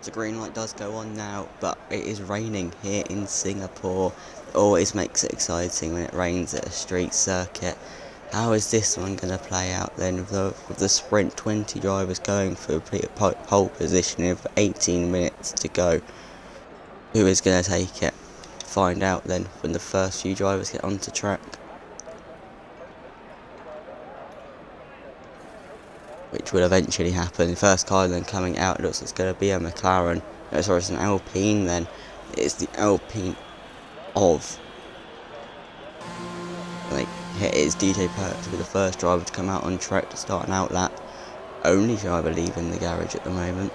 The green light does go on now, but it is raining here in Singapore. It always makes it exciting when it rains at a street circuit. How is this one going to play out then with the sprint 20 drivers going for pole position with 18 minutes to go? Who is going to take it? Find out then when the first few drivers get onto track. Which will eventually happen. First car then coming out, it looks like it's going to be a McLaren. No, sorry, it's an Alpine then. It's the Alpine of... It is DJ Perks to be the first driver to come out on track to start an outlap. Only driver leaving the garage at the moment.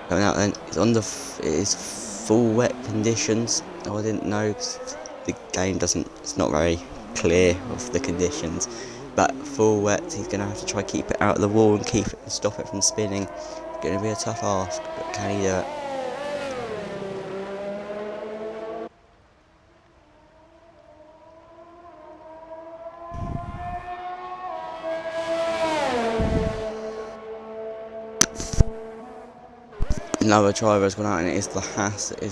Coming out then, it is full wet conditions. Oh, I didn't know, because the game it's not very clear of the conditions. But full wet, he's going to have to try keep it out of the wall and keep it and stop it from spinning. It's going to be a tough ask, but can he do it? Another driver has gone out, and it is the Haas. It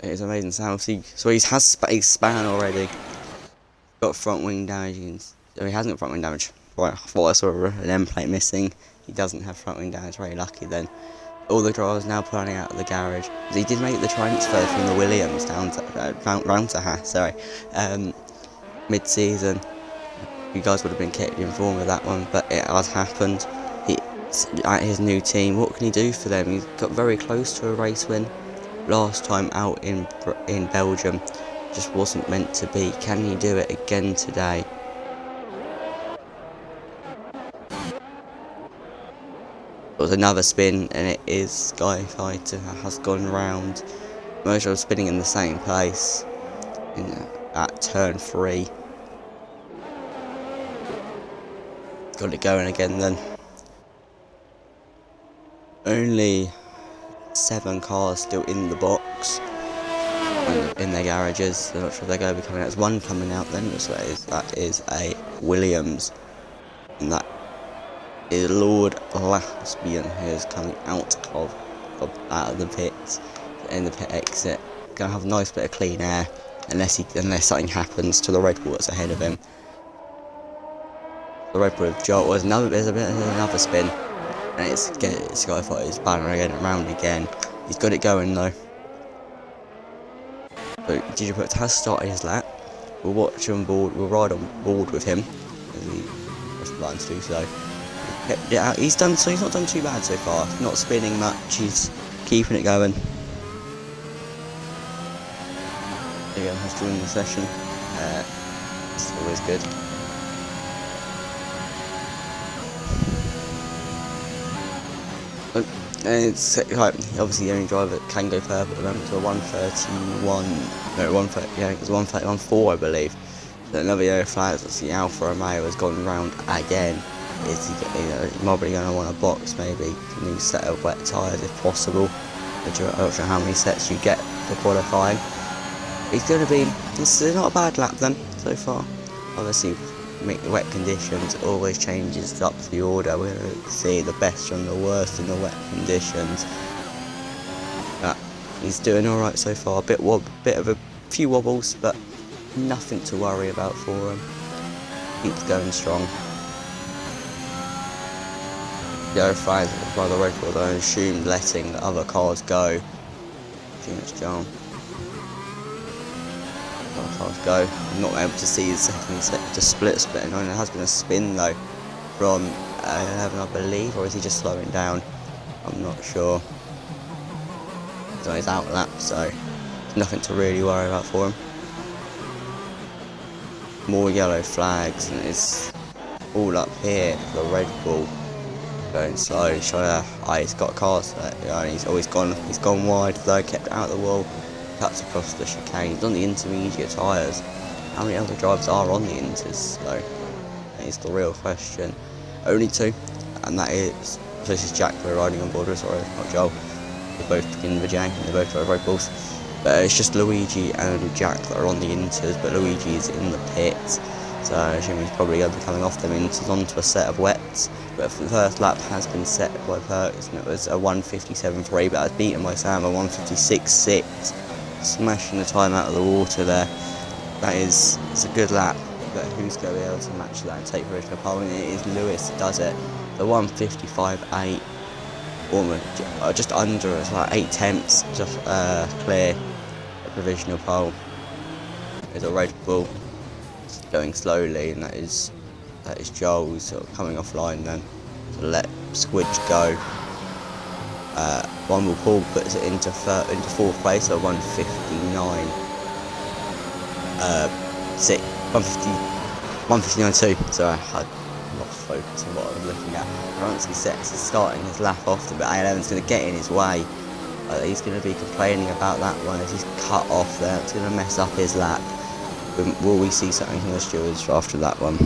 is amazing sound. So he has his span already. Got front wing damage. He hasn't got front wing damage. Right, I thought I saw an end plate missing. He doesn't have front wing damage. Very lucky then. All the drivers now pulling out of the garage. He did make the transfer from the Williams down to round to Haas. Sorry, mid-season. You guys would have been kept informed of that one, but it has happened. At his new team, what can he do for them? He got very close to a race win last time out in Belgium. Just wasn't meant to be. Can he do it again today? It was another spin, and it is Sky Fighter has gone round. Mojo spinning in the same place at turn 3. Got it going again then. Only 7 cars still in the box in their garages. I'm not sure if they're going to be coming out. There's one coming out then, so that is a Williams, and that is Lord Laspian, who is coming out of the pits in the pit exit. Going to have a nice bit of clean air unless something happens to the Red Bull that's ahead of him. The Red Bull with Jolt was another spin. And it's Skyfighter's banner again, around again. He's got it going though. So DJ has started his lap. We'll watch on board. We'll ride on board with him as he plans to do so. Yeah, he's not done too bad so far. Not spinning much. He's keeping it going. There you go. Has joined the session. It's always good. And it's like obviously the only driver that can go further at the moment to a 131. No, 130. Yeah, it was 131.4, I believe. So another yellow flag. The Alfa Romeo has gone round again. Is he probably going to want a box, maybe a new set of wet tyres if possible. I'm not sure how many sets you get for qualifying. It's going to be. This is not a bad lap then so far. Obviously, wet conditions always changes up the order. We're going to see the best from the worst in the wet conditions. But he's doing all right so far. Bit of a few wobbles, but nothing to worry about for him. Keeps going strong. Go flag by the Red Bull, I assume letting the other cars go. Too much jam. Cars go. I'm not able to see the second set to split. There has been a spin though from 11, I believe, or is he just slowing down? I'm not sure. He's on his outlap, so nothing to really worry about for him. More yellow flags, and it's all up here for the Red Bull. Going slow, he's got cars. He's always gone. He's gone wide though, kept out of the wall. cuts across the chicane. He's on the intermediate tyres. How many other drivers are on the inters? So that is the real question. Only 2, and that is, so this is Jack we're riding on board with, sorry, not Joel. They both begin with J, and they both drive Red Bulls. But it's just Luigi and Jack that are on the inters, but Luigi is in the pits. So I assume he's probably going to be coming off them inters onto a set of wets. But the first lap has been set by Perks, and it was a 1:57.3, but I was beaten by Sam, a 1:56.6. Smashing the time out of the water there. It's a good lap, but who's going to be able to match that and take provisional pole? And it is Lewis that does it. The 1:55.8, almost just under, it's like 8 tenths, just clear a provisional pole. There's a Red Bull going slowly, and that is Joel sort of coming offline then to let Squidge go. One will Paul puts it into 4th place, so 1:59. 1:59.2. Sorry, I lost focus on what I was looking at. Hronski sets is starting his lap off, but A11's going to get in his way. He's going to be complaining about that one as he's cut off there. It's going to mess up his lap. Will we see something from the stewards after that one?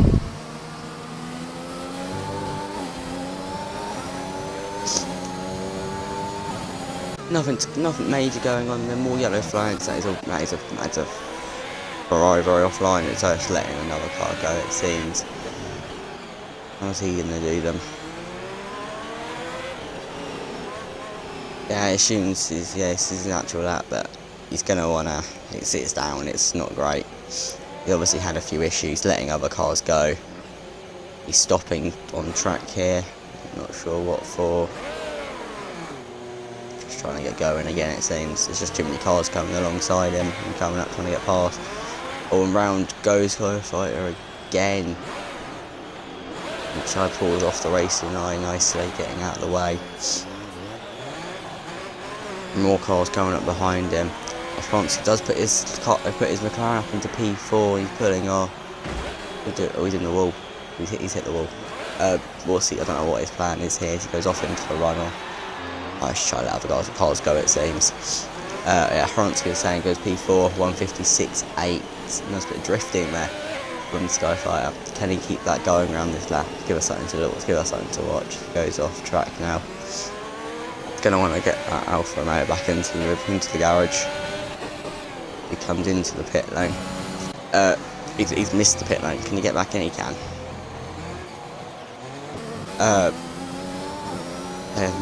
Nothing major going on. There are more yellow flags. That is a very offline. It's just letting another car go, it seems. How's he going to do them? Yeah, it assumes this is an actual lap, but he's going to want to, it sits down, it's not great. He obviously had a few issues letting other cars go. He's stopping on track here, not sure what for. Just trying to get going again, it seems. There's just too many cars coming alongside him and coming up trying to get past. All round goes Firefighter again. Which I pulls off the racing line nicely, getting out of the way. More cars coming up behind him. France does put his McLaren up into P4. He's pulling off. Oh, he's in the wall. He's hit the wall. We'll see. I don't know what his plan is here. He goes off into the runoff. I should try to let other cars go, it seems. Yeah, Hronski is saying goes P4, 1:56.8. Nice bit of drifting there from Skyfighter. Can he keep that going around this lap? Give us something to look. Give us something to watch. Goes off track now. Gonna want to get that Alfa Romeo back into the garage. He comes into the pit lane. He's missed the pit lane. Can he get back in? He can.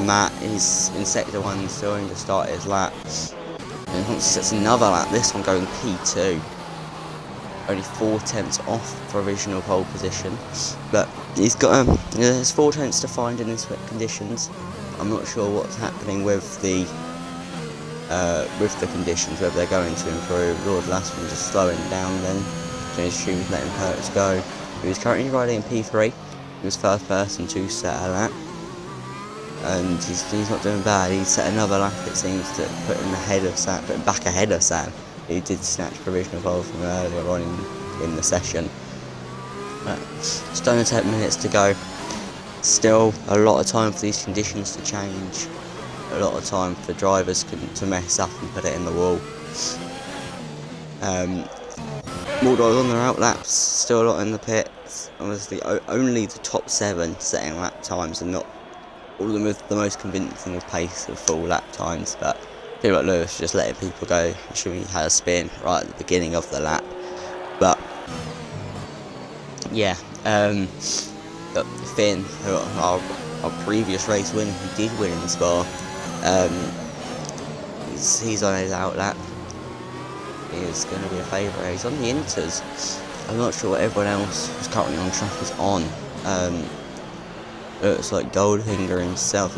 Matt is in sector 1, still going to start his lap. And once he sets another lap, this one going P2. Only 4 tenths off provisional pole position, but he's got there's 4 tenths to find in these wet conditions. I'm not sure what's happening with the conditions, whether they're going to improve. Lord Lassman just slowing down then. James Schum's letting Perks go. He was currently riding in P3. He was first person to set a lap. And he's not doing bad. He set another lap, it seems, to put him back ahead of Sam. He did snatch provisional pole from earlier on in the session. Just under 10 minutes to go. Still a lot of time for these conditions to change. A lot of time for drivers to mess up and put it in the wall. More drivers on their out laps, still a lot in the pits. Obviously only the top 7 setting lap times and not all of them with the most convincing of pace of full lap times, but people like Lewis just letting people go. I'm sure he had a spin right at the beginning of the lap. But yeah, but Finn, our previous race winner, who did win in Spa, he's on his out lap. He is going to be a favourite. He's on the inters. I'm not sure what everyone else who's currently on track is on. Looks like Goldfinger himself,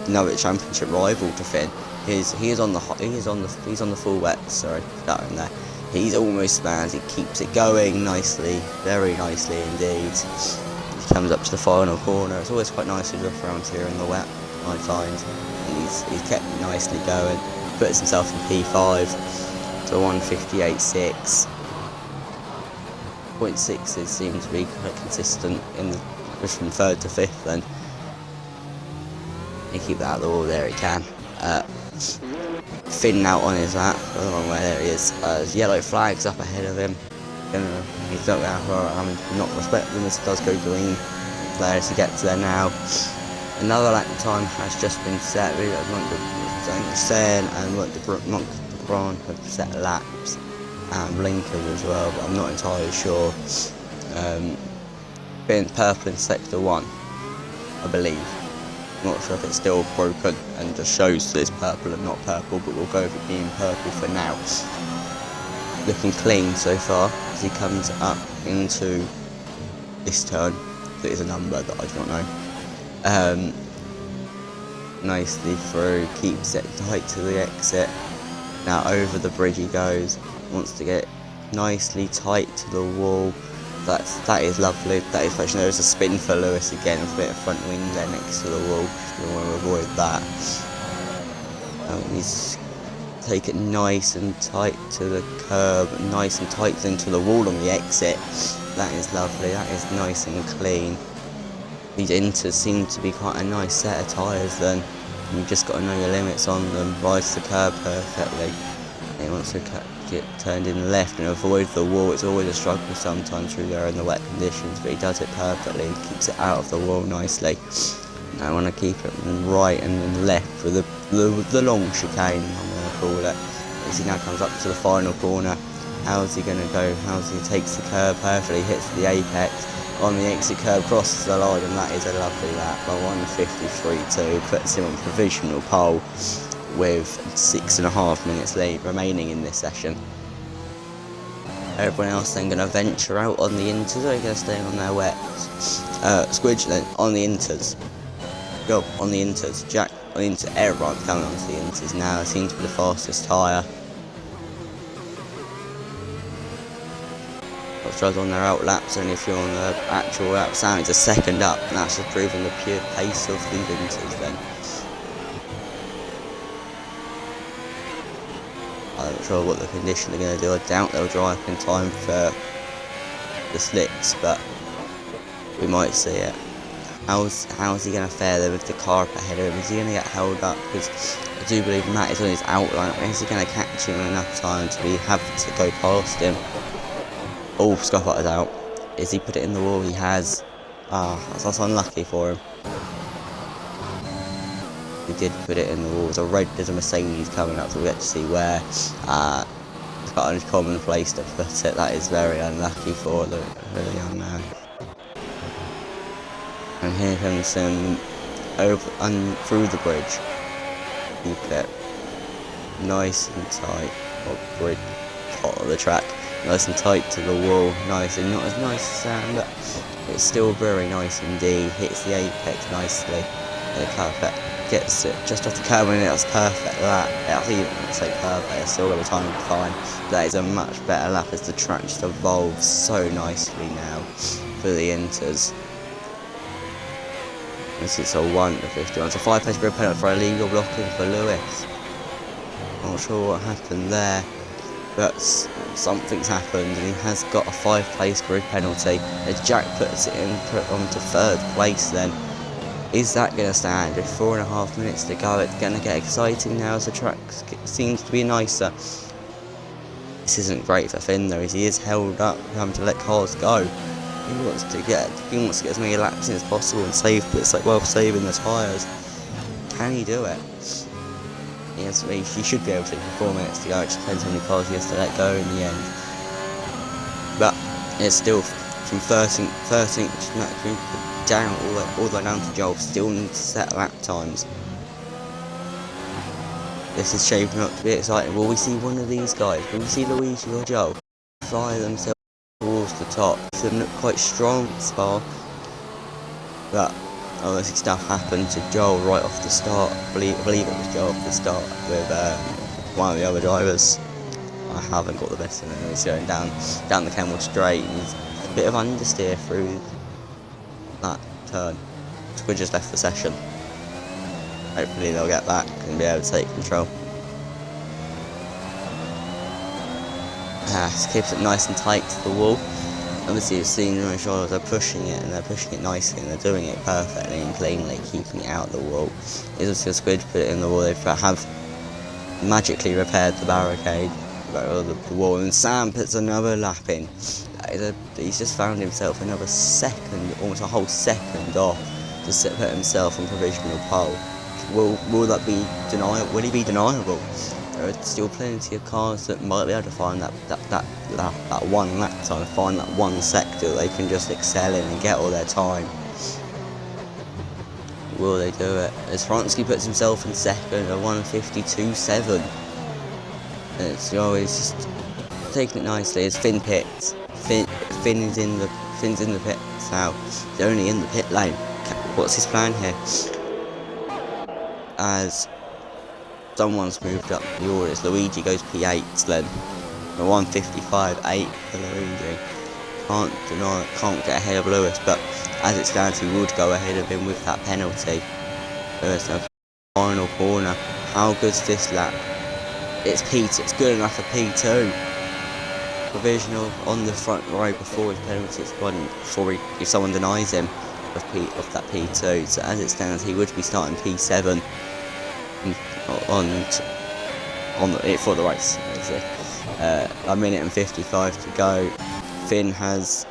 another championship rival to Finn. He's on the full wet. Sorry, that one there. He's almost spans. He keeps it going nicely, very nicely indeed. He comes up to the final corner. It's always quite nice to drift around here in the wet, I find. And he's kept it nicely going. Puts himself in P5 to 1:58.6. 0.6s seem to be quite consistent in the from 3rd to 5th. Then he keep that out of the wall there. He can. thin out on his lap. I don't know where there he is. Yellow flags up ahead of him. He's not not respecting him as it does go green. Players to get to there now. Another lap time has just been set. Really, Sen and LeBron have set laps and blinkers as well, but I'm not entirely sure. Being purple in sector 1, I believe. I'm not sure if it's still broken and just shows that it's purple and not purple, but we'll go with it being purple for now. Looking clean so far as he comes up into this turn. That is a number that I do not know. Nicely through, keeps it tight to the exit. Now over the bridge he goes, wants to get nicely tight to the wall. That is lovely. That is actually, there's a spin for Lewis again. There's a bit of front wing there next to the wall. We want to avoid that. He's take it nice and tight to the curb, nice and tight into the wall on the exit. That is lovely. That is nice and clean. These inters seem to be quite a nice set of tyres then. You've just got to know your limits on them. Rides the curb perfectly. He wants to get turned in left and avoid the wall. It's always a struggle sometimes through there in the wet conditions, but he does it perfectly and keeps it out of the wall nicely. Now I want to keep it right and then left for the long chicane, I'm going to call it. As he now comes up to the final corner, how's he going to go? He takes the curb perfectly, hits the apex. On the exit curb, crosses the line, and that is a lovely lap. A 1:53.2 puts him on provisional pole with 6.5 minutes remaining in this session. Everyone else then going to venture out on the inters, or are going to stay on their wet? Squidge then on the inters. Go on the inters. Jack on the inter. Everyone coming onto the inters now. It seems to be the fastest tyre. Struggles on their out laps, only if you're on the actual lap. Sammy's a second up, and that's just proving the pure pace of the inters then. I'm not sure what the condition they're going to do. I doubt they'll dry up in time for the slicks, but we might see it. How's he going to fare there with the car up ahead of him? Is he going to get held up? Because I do believe Matt is on his outline. Is he going to catch him in enough time to have to go past him? Oh, Skyfighter's out. Is he put it in the wall? He has. That's unlucky for him. He did put it in the wall. There's a Mercedes coming up, so we'll get to see where. It's quite an uncommon place to put it. That is very unlucky for the young man. And here comes him through the bridge. Keep it nice and tight. Bridge, top of the track. Nice and tight to the wall, nice and not as nice as Sam, but it's still very nice indeed. Hits the apex nicely. The perfect gets it just off the curb, and that's perfect. I think you can say perfect. It's still got the time to find. That is a much better lap as the track just evolves so nicely now for the inters. This is a 1:51. It's a 5-place grid penalty for illegal blocking for Lewis. Not sure what happened there, but something's happened, and he has got a 5-place grid penalty as Jack puts it onto 3rd place then. Is that going to stand? With 4.5 minutes to go, it's going to get exciting now as the track seems to be nicer. This isn't great for Finn though, as he is held up, having to let cars go. He wants to get as many laps in as possible and save, but it's like, well, saving the tyres. Can he do it? He should be able to. 4 minutes to go. It just depends how many cars he has to let go in the end. But it's still from 13th down all the way down to Joel. Still needs to set lap times. This is shaping up to be exciting. Will we see one of these guys? Will we see Luigi or Joel fly themselves towards the top? Them look quite strong at Spa, but obviously stuff happened to Joel right off the start. I believe it was Joel off the start with one of the other drivers. I haven't got the best of it. He's going down the Kemmel straight. He's a bit of understeer through that turn. We just left the session. Hopefully they'll get back and be able to take control. Just keeps it nice and tight to the wall. Obviously you've seen the drivers are pushing it, and they're pushing it nicely, and they're doing it perfectly and cleanly, keeping it out of the wall. It's also a Squid put it in the wall. They have magically repaired the barricade, the wall, and Sam puts another lap in. He's just found himself another second, almost a whole second off to put himself on provisional pole. Will that be deniable? Will he be deniable? There are still plenty of cars that might be able to find that one lap time, find that one sector they can just excel in and get all their time. Will they do it? As Fransky puts himself in second at 1:52.7. It's always just taking it nicely. As Finn pits, Finn's in the pits now. He's only in the pit lane. What's his plan here? As someone's moved up the orders, Luigi goes P8 then. 1:55.8 for Luigi. Can't get ahead of Lewis, but as it stands, he would go ahead of him with that penalty. Lewis now final corner. How good's this lap? It's P2. It's good enough for P2. Provisional on the front row before his penalty is gone. If someone denies him of that P2, so as it stands, he would be starting P7 for the race. A minute and 55 to go. Finn has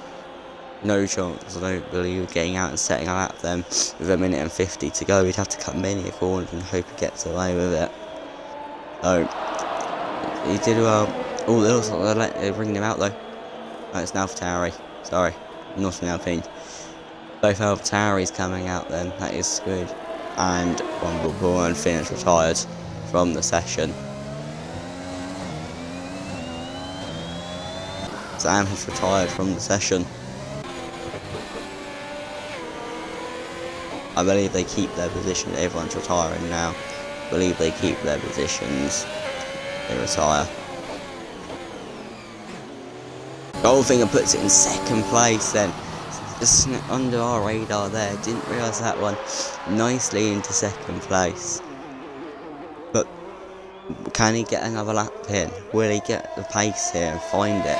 no chance, I don't believe, of getting out and setting a lap then. With a minute and 50 to go, he'd have to cut many a corner and hope he gets away with it. So, he did well. Oh, they looks like they're bringing him out though. Oh, it's now AlphaTauri. Sorry, not an Alpine. Both AlphaTauris coming out then, that is good. And one ball and Finn is retired from the session. Sam has retired from the session. I believe they keep their position. Everyone's retiring now. I believe they keep their positions. They retire. Goldfinger puts it in second place then. Just under our radar there. Didn't realise that one. Nicely into second place. But can he get another lap in? Will he get the pace here and find it?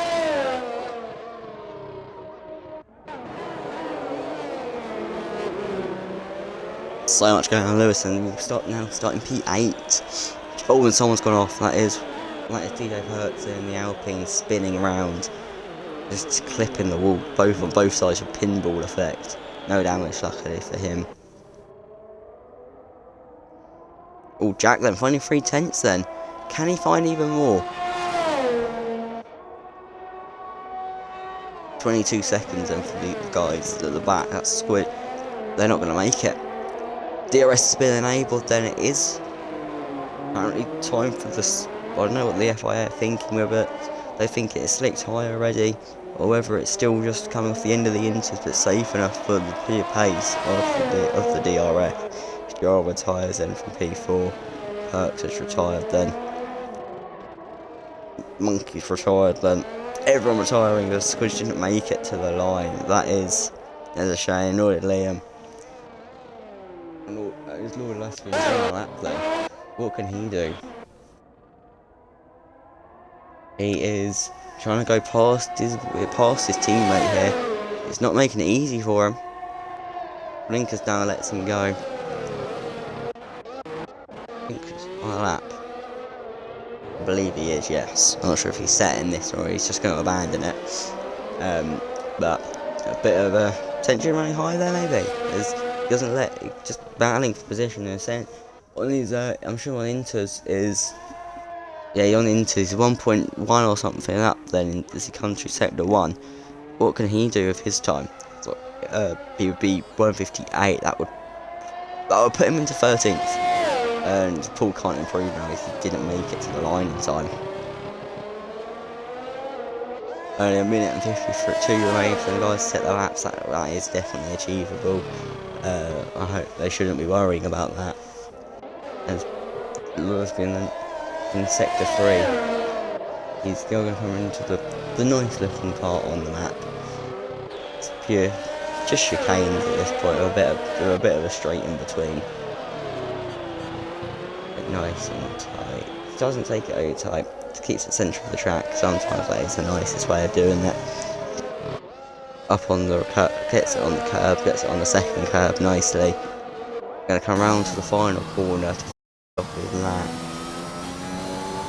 So much going on, Lewis, and we'll starting P8. Oh, and someone's gone off. That is DJ Hertz in the Alpine spinning around, just clipping the wall, on both sides of pinball effect. No damage, luckily for him. Oh, Jack then finding 3/10 then. Can he find even more? 22 seconds then for the guys at the back. That's squid. They're not going to make it. DRS has been enabled, then it is apparently time for this. I don't know what the FIA are thinking with it. They think it's slick tyre already, or whether it's still just coming off the end of the inters but safe enough for the pure pace of the DRS. Stroll retires then from P4. Perks is retired then. Monkey's retired then. Everyone retiring because Squidge didn't make it to the line. That's a shame, nor did Liam. His Lord Lasky is on the lap though. What can he do? He is trying to go past his teammate here. It's not making it easy for him. Blinkers down, lets him go. Blinkers on the lap. I believe he is, yes. I'm not sure if he's setting this or he's just going to abandon it. But a bit of a tension running high there maybe. He doesn't just battling for position in a sense. On his, I'm sure on Inters is, yeah, on Inters 1.1 or something up then as he comes through sector 1. What can he do with his time? So, he would be 1:58. That would put him into 13th. And Paul can't improve now if he didn't make it to the line in time. Only a minute and 52 remains for the guys to set their laps. That is definitely achievable. I hope they shouldn't be worrying about that. As Lewis been in sector 3, he's still going to come into the nice looking part on the map. It's pure, just chicanes at this point. They're a bit of a straight in between. But nice and tight. It doesn't take it over tight. It keeps it centre of the track. Sometimes that is the nicest way of doing it. Up on the curb, gets it on the curb, gets it on the second curb nicely. Going to come round to the final corner to off his lap.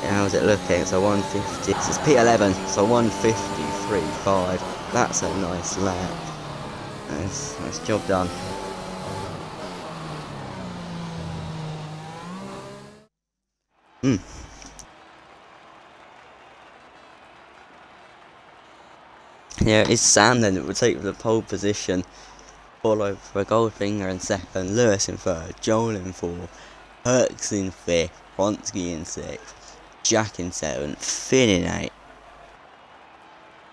how's it looking? So 150. This is P11, so 153.5. That's a nice lap. Nice job done. Yeah, it's Sam then that would take the pole position, followed by Goldfinger in second, Lewis in third, Joel in fourth, Perks in fifth, Vronsky in sixth, Jack in seventh, Finn in eighth,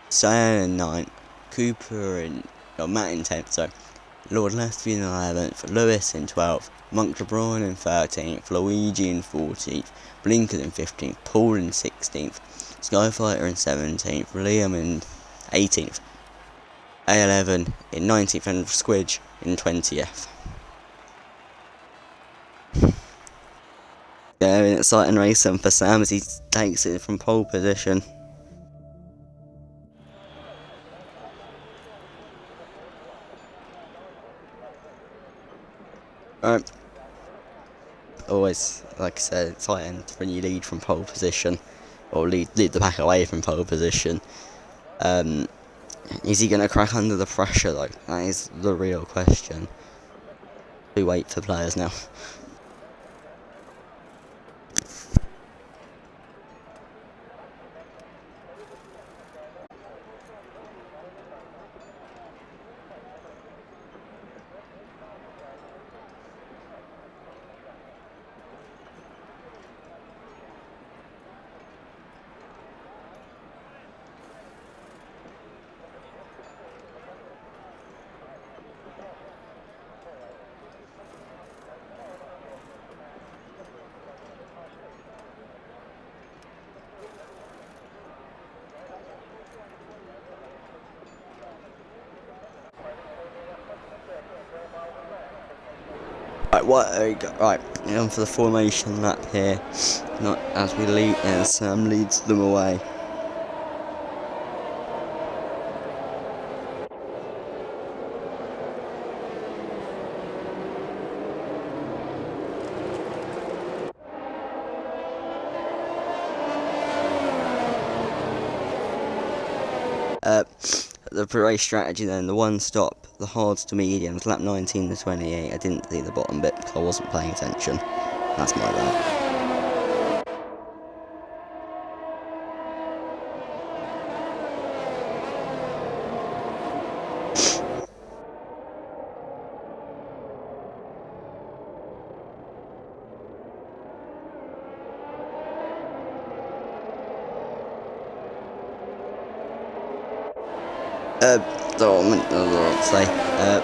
Sam in ninth, Matt in 10th, so Lord Leslie in 11th, Lewis in 12th, Monk DeBron in 13th, Luigi in 14th, Blinkers in 15th, Paul in 16th, Skyfighter in 17th, Liam in 18th, A11 in 19th, and Squidge in 20th. Yeah, an exciting race for Sam as he takes it from pole position. Always, like I said, exciting when you lead from pole position, or lead the pack away from pole position. Is he going to crack under the pressure though? That is the real question. We wait for players now. Right, on for the formation lap here. Not as we lead, as Sam leads them away. The race strategy then, the one stop, the hards to mediums, lap 19 to 28. I didn't see the bottom bit because I wasn't paying attention. That's my bad.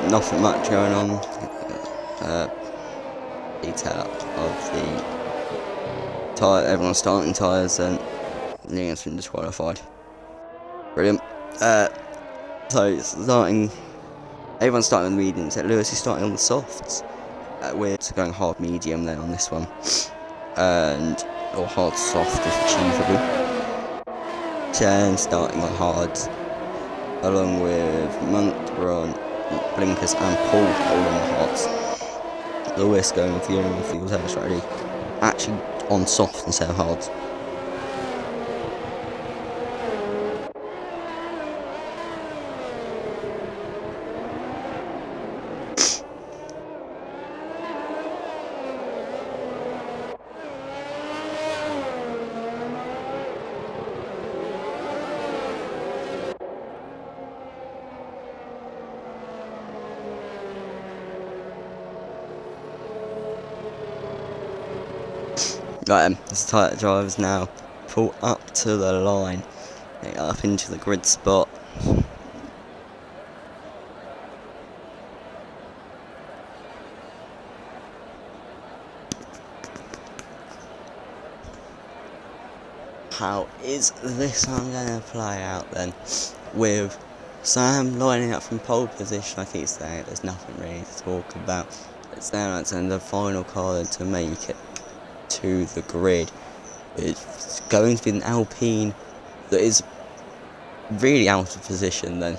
Nothing much going on. Detail of the tyre, everyone's starting tyres and Liam's been disqualified. Brilliant. So starting, everyone's starting on the mediums. Lewis is starting on the softs. We're going hard medium then on this one, or hard soft if achievable. Chen starting on hards, along with Monk, Ron, Blinkers and Paul all on the hards. Lewis going for the only field head strategy, actually on soft instead of hards. Right, this tight drivers now pull up to the line, up into the grid spot. How is this one going to play out then? With Sam lining up from pole position, I keep saying there's nothing really to talk about. It's now in the final car to make it to the grid. It's going to be an Alpine that is really out of position then.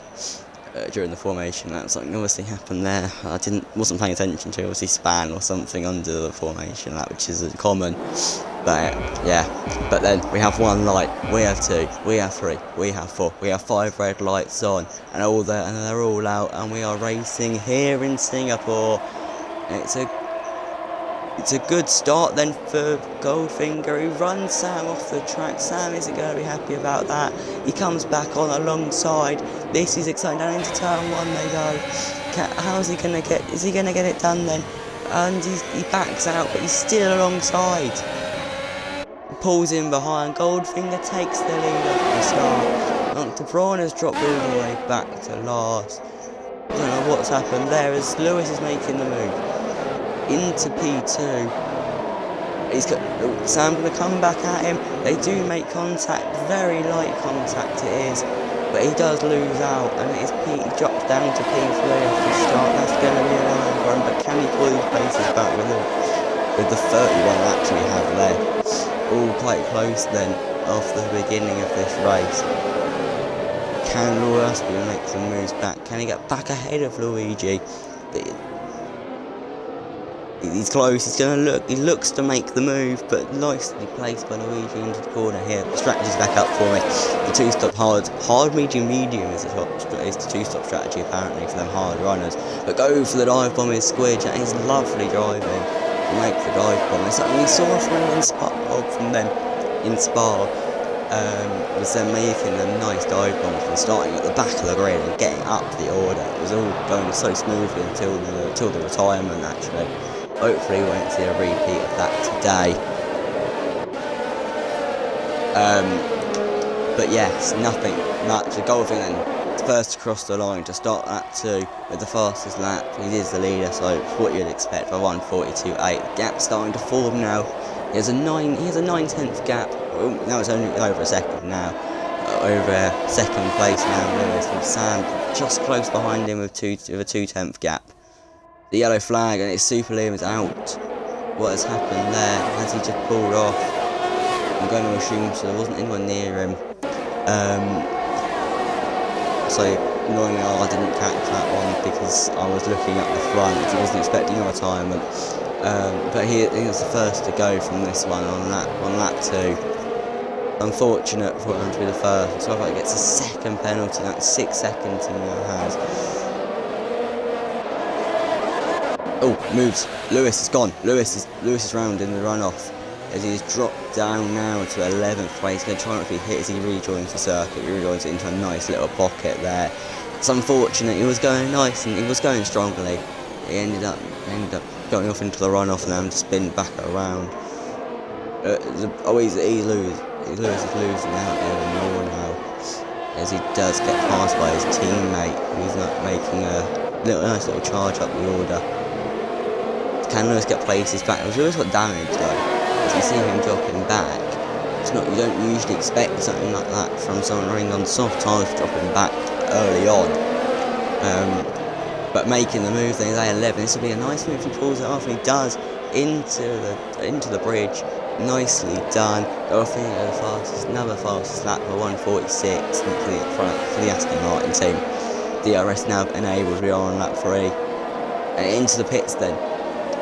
during the formation lap. Something obviously happened there. I wasn't paying attention to, obviously span or something under the formation lap, which is common. But yeah, but then we have one light, we have two, we have three, we have four, we have 5 red lights on, and they're all out, and we are racing here in Singapore. It's a good start then for Goldfinger, who runs Sam off the track. Sam isn't going to be happy about that. He comes back on alongside. This is exciting. Down into turn 1 they go. How's he going to get? Is he going to get it done then? And he backs out, but he's still alongside. Pulls in behind. Goldfinger takes the lead off the start. De Braun has dropped all the way back to last. I don't know what's happened there as Lewis is making the move into P2. Sam going to come back at him. They do make contact, very light contact it is, but he does lose out, and it is he drops down to P3 off the start. That's going to be a line for him, but can he pull his places back with the 31 laps we have left? All quite close then off the beginning of this race. Can Lewis make some moves back? Can he get back ahead of Luigi? He's close, he looks to make the move, but nicely placed by Luigi into the corner here. The strategy's back up for me. The 2-stop hard, medium is the 2-stop strategy apparently for them hard runners. But go for the dive bomb is Squidge, that is lovely driving to make the dive bomb. It's something we saw from them in Spa, was them making a nice dive bombs and starting at the back of the grid and getting up the order. It was all going so smoothly until the retirement actually. Hopefully we won't see a repeat of that today. But yes, nothing much. The Goldfinger then first across the line to start that 2 with the fastest lap. He is the leader, so what you'd expect for 1:42.8. Gap starting to form now. He has a 9/10 gap. Now it's only over a second now. Over second place now. Lewis with Sam just close behind him with a 2/10 gap. The yellow flag and it's Super Liam is out. What has happened there? Has he just pulled off? I'm going to assume so. There wasn't anyone near him. So annoyingly I didn't catch that one because I was looking at the front. I wasn't expecting a retirement. But he was the first to go from this one on lap 2. Unfortunate for him to be the first. So if he gets a second penalty, that's 6 seconds he now has. Oh, moves. Lewis is gone. Lewis is round in the runoff as he's dropped down now to 11th place. He's going to try not to be hit as he rejoins the circuit. He rejoins it into a nice little pocket there. It's unfortunate. He was going nice and he was going strongly. He ended up going off into the runoff and having to spin back around. Lewis is losing out even more now as he does get passed by his teammate who's not making a nice little charge up the order. Can Lewis get places back? Lewis got damaged though. As you see him dropping back, you don't usually expect something like that from someone running on soft tyres dropping back early on. But making the move, then he's A11. This will be a nice move if he pulls it off, and he does into the bridge. Nicely done. Another fastest lap for 1:46 for the Aston Martin team. DRS now enabled. We are on lap 3. And into the pits then.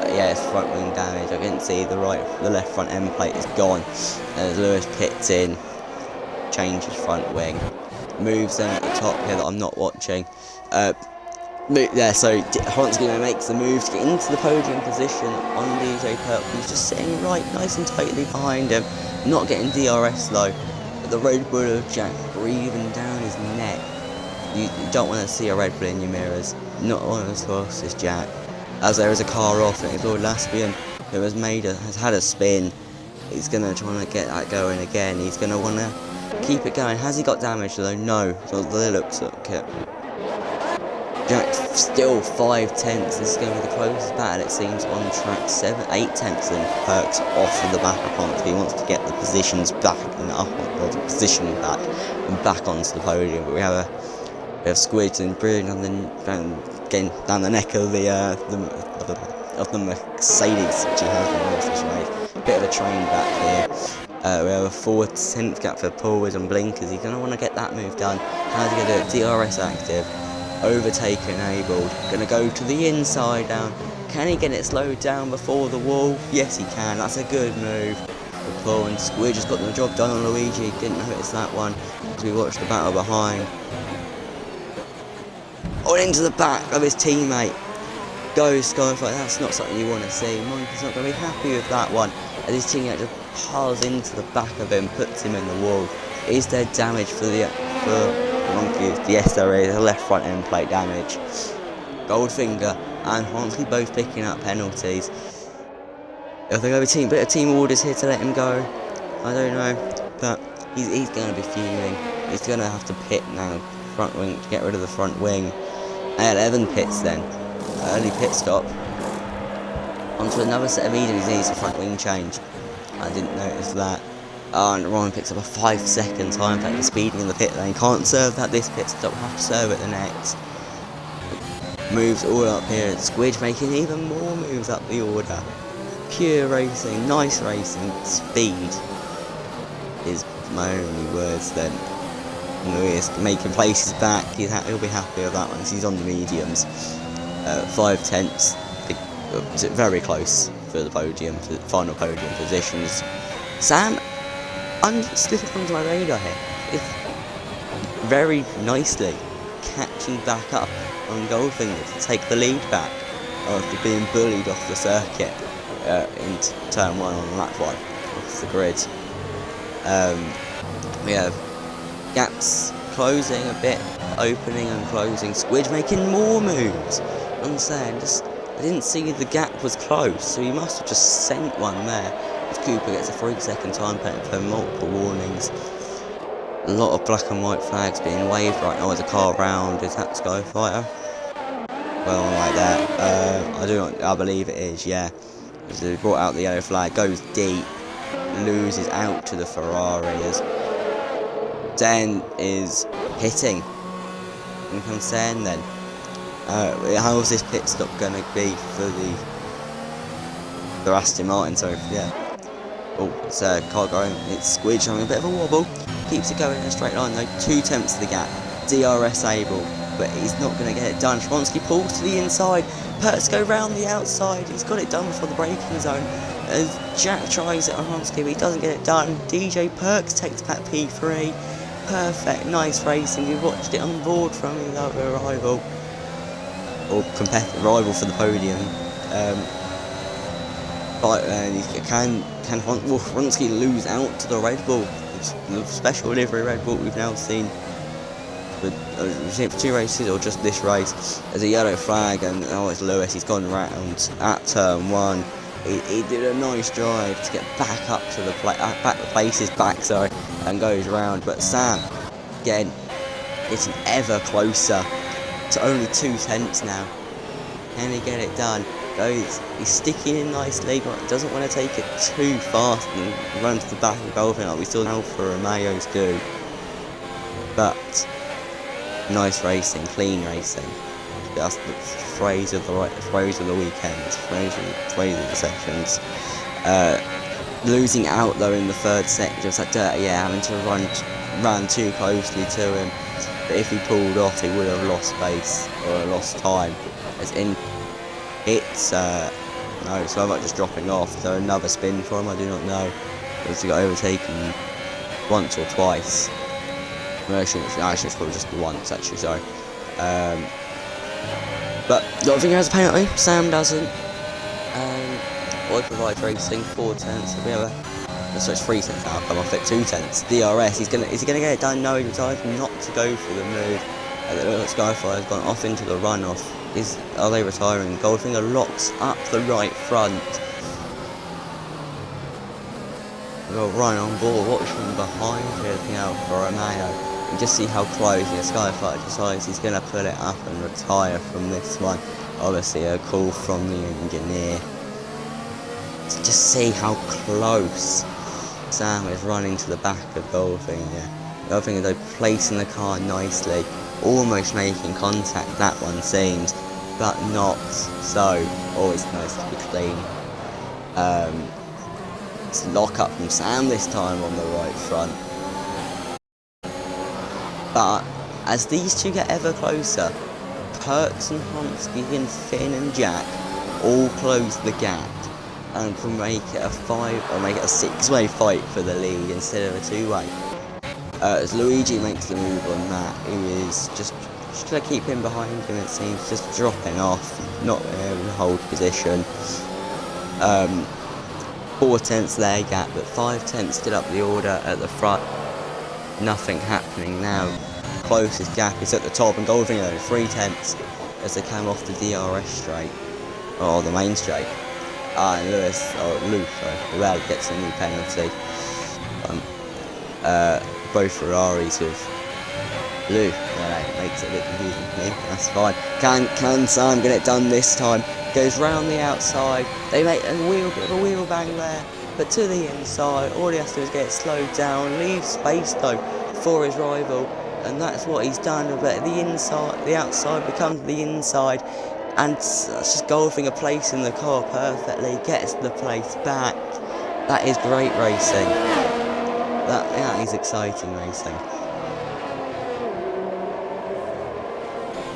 Yeah, it's front wing damage. I couldn't see the left front end plate is gone. As Lewis pits in, changes front wing, moves then at the top here that I'm not watching. Yeah, so Honskino makes the move to get into the podium position on DJ Purple. He's just sitting right nice and tightly behind him, not getting DRS though. But the Red Bull of Jack breathing down his neck. You don't want to see a Red Bull in your mirrors, not one as fast as Jack. As there is a car off, and it's Lord Laspian who has had a spin. He's going to try to get that going again. He's going to want to keep it going. Has he got damage though? No. So the looks like it. Jack's still 5/10. This is going to be the closest battle it seems on track. 8/10 in Perks off of the back of Hunt. He wants to get the positions back and up, or the position back and back onto the podium. But we have Squidge and breathing getting down the neck of the Mercedes which he has in this race. Bit of a train back here. We have a 4/10 gap for Paul with some blinkers. He's going to want to get that move done. How's he going to do it? DRS active. Overtake enabled. Gonna go to the inside down. Can he get it slowed down before the wall? Yes, he can. That's a good move. The pull, and Squid just got the job done on Luigi. Didn't notice that one because we watched the battle behind. On into the back of his teammate. Goes Skyfire. That's not something you want to see. Monkey's not going to be happy with that one. As his teammate just piles into the back of him, puts him in the wall. Is there damage for Monkey? Yes, there is. A left front end plate damage. Goldfinger and Honsley both picking up penalties. If they go with bit of team orders here to let him go. I don't know, but he's going to be fuming. He's going to have to pit now. Front wing to get rid of the front wing. 11 pits then. Early pit stop. Onto another set of mediums. He needs a front wing change. I didn't notice that. And Ryan picks up a 5-second time factor speeding in the pit lane. Can't serve that this pit stop. Have to serve it the next. Moves all up here. Squid making even more moves up the order. Pure racing, nice racing, speed is my only words then. Lewis making places back, he'll be happy with that one because he's on the mediums. 5/10, very close for the podium, for the final podium positions. Sam, slipping onto my radar here, is very nicely catching back up on Goldfinger to take the lead back after being bullied off the circuit into turn 1 on lap 1 off the grid. We have gaps closing a bit, opening and closing. Squid making more moves. I'm saying, I didn't see the gap was closed, so he must have just sent one there. As Cooper gets a 3-second time penalty for multiple warnings. A lot of black and white flags being waved right now as a car round. Is that Skyfighter? Well, like that. I believe it is, yeah. As they brought out the yellow flag, goes deep, loses out to the Ferrari as Den is hitting. And comes Sen then. How's this pit stop going to be for the Aston Martin? So yeah. Oh, it's car going. It's Squid having a bit of a wobble. Keeps it going in a straight line though. 2/10 of the gap. DRS able, but he's not going to get it done. Shronsky pulls to the inside. Perks go round the outside. He's got it done before the braking zone. As Jack tries it on Shronsky, but he doesn't get it done. DJ Perks takes back P3. Perfect, nice racing. We watched it on board from his other rival, or competitive rival for the podium. But can Shronsky lose out to the Red Bull? It's the special livery Red Bull we've now seen. But we've seen it for 2 races or just this race. There's a yellow flag and it's Lewis. He's gone round at turn 1. He did a nice drive to get back up to the places back, and goes round. But Sam again getting ever closer to only 2/10 now. Can he get it done? He's sticking in nicely, but doesn't want to take it too fast and run to the back of Goldfinger like we saw Alfa Romeo's do. But nice racing, clean racing. That's the phrase of the weekend, phrase of the sessions. Losing out though in the 3rd sector, just like dirty air, having to run too closely to him. But if he pulled off, he would have lost space or lost time. As in, it's no, so I'm just dropping off. So another spin for him, I do not know. He got overtaken once or twice. Actually, it's probably just the once, actually, sorry. But Goldfinger has a penalty, Sam doesn't. I provide racing, 4/10. We have so it's 3/10 now, come off it, 2/10. DRS, is he gonna get it done? No, he decides not to go for the move. Skyfire has gone off into the runoff. Are they retiring? Goldfinger locks up the right front. We've got Ryan on board, watching behind here, looking out for Romeo. You just see how close Skyfire decides he's going to pull it up and retire from this one. Obviously a call from the engineer. To just see how close Sam is running to the back of Goldfinger. Goldfinger though placing the car nicely, almost making contact, that one seems, but not so. Always nice to be clean. It's lock up from Sam this time on the right front. But as these two get ever closer, Perks and Hunsky and Finn and Jack all close the gap and can make it a 5 or make it a 6-way fight for the lead instead of a 2-way. As Luigi makes the move on that, he is just going to keep him behind him, it seems, just dropping off, not able to hold position. 4 tenths there gap, but 5 tenths still up the order at the front. Nothing happening now. Closest gap is at the top, and Goldfinger 3 tenths as they come off the DRS straight, or the main straight. And Luke gets a new penalty. Both Ferraris with Luke. Makes it a bit confusing for me. That's fine. Can Sam get it done this time? Goes round the outside. They make a bit of a wheel bang there, but to the inside. All he has to do is get it slowed down, leave space though for his rival, and that's what he's done. But the outside becomes the inside, and that's just Goldfinger placing the car perfectly, gets the place back. That is great racing. That is exciting racing.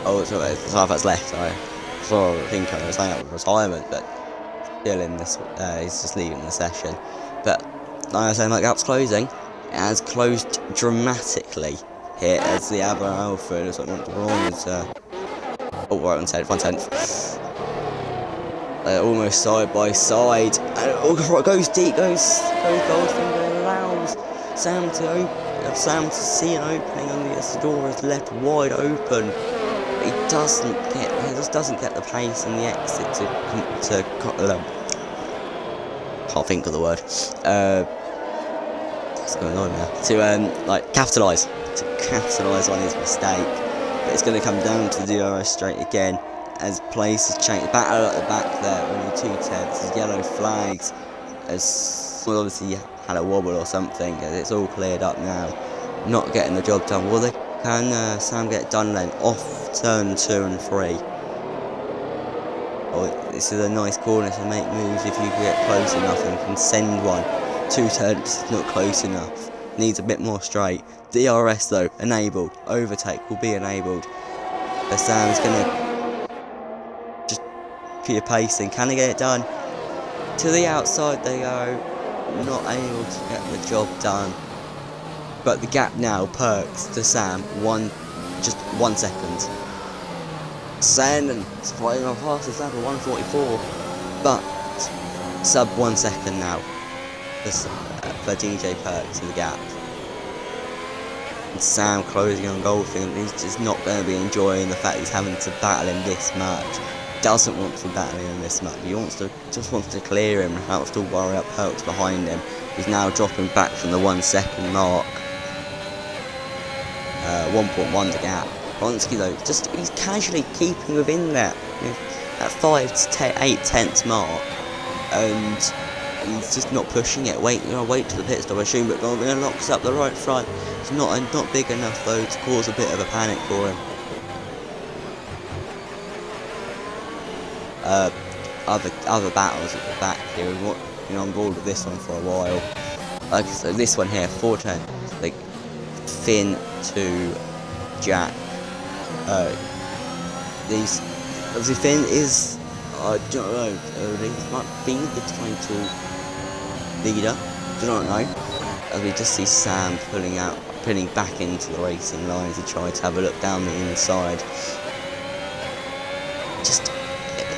Oh, so that's left. I think I was saying that with retirement, but still in this, he's just leaving the session. But like I say, that gap's closing. It has closed dramatically here as the Alfa looks like Montebron is right on 1/10. Almost side by side, and goes deep, goes Goldfinger, allows Sam to see an opening, and the door is left wide open. But he just doesn't get the pace and the exit can't think of the word. What's going on now? To capitalise on his mistake. But it's going to come down to the DRS straight again as place is changed. Battle at the back there, only 2 tenths. There's yellow flags as obviously had a wobble or something. It's all cleared up now. Not getting the job done. Well, can Sam get it done then? Off turn 2 and 3. Oh, this is a nice corner to make moves if you can get close enough and can send one. 2 tenths, not close enough. Needs a bit more straight. DRS though, enabled. Overtake will be enabled. But Sam's gonna just keep pacing. Can he get it done? To the outside they go. Not able to get the job done. But the gap now perks to Sam. Just 1 second. Sandon is flying off past the Sam for 1:44. But sub 1 second now for DJ Perks in the gap. And Sam closing on Goldfinger. He's just not going to be enjoying the fact he's having to battle him this much. Doesn't want to battle him this much. He just wants to clear him and have to worry up Perks behind him. He's now dropping back from the 1 second mark. 1.1 to gap. Bronski though, he's casually keeping within that 5 to 8 tenths mark, and he's just not pushing it. Wait to the pit stop, I assume, but Goldfinger locks up the right front. It's not big enough though to cause a bit of a panic for him. Other battles at the back here. We've been on board with this one for a while. So this one here, 4 tenths, Finn to Jack. Obviously Finn is, I don't know, he might be the title leader, do not know, as we just see Sam pulling back into the racing lines to try to have a look down the inside.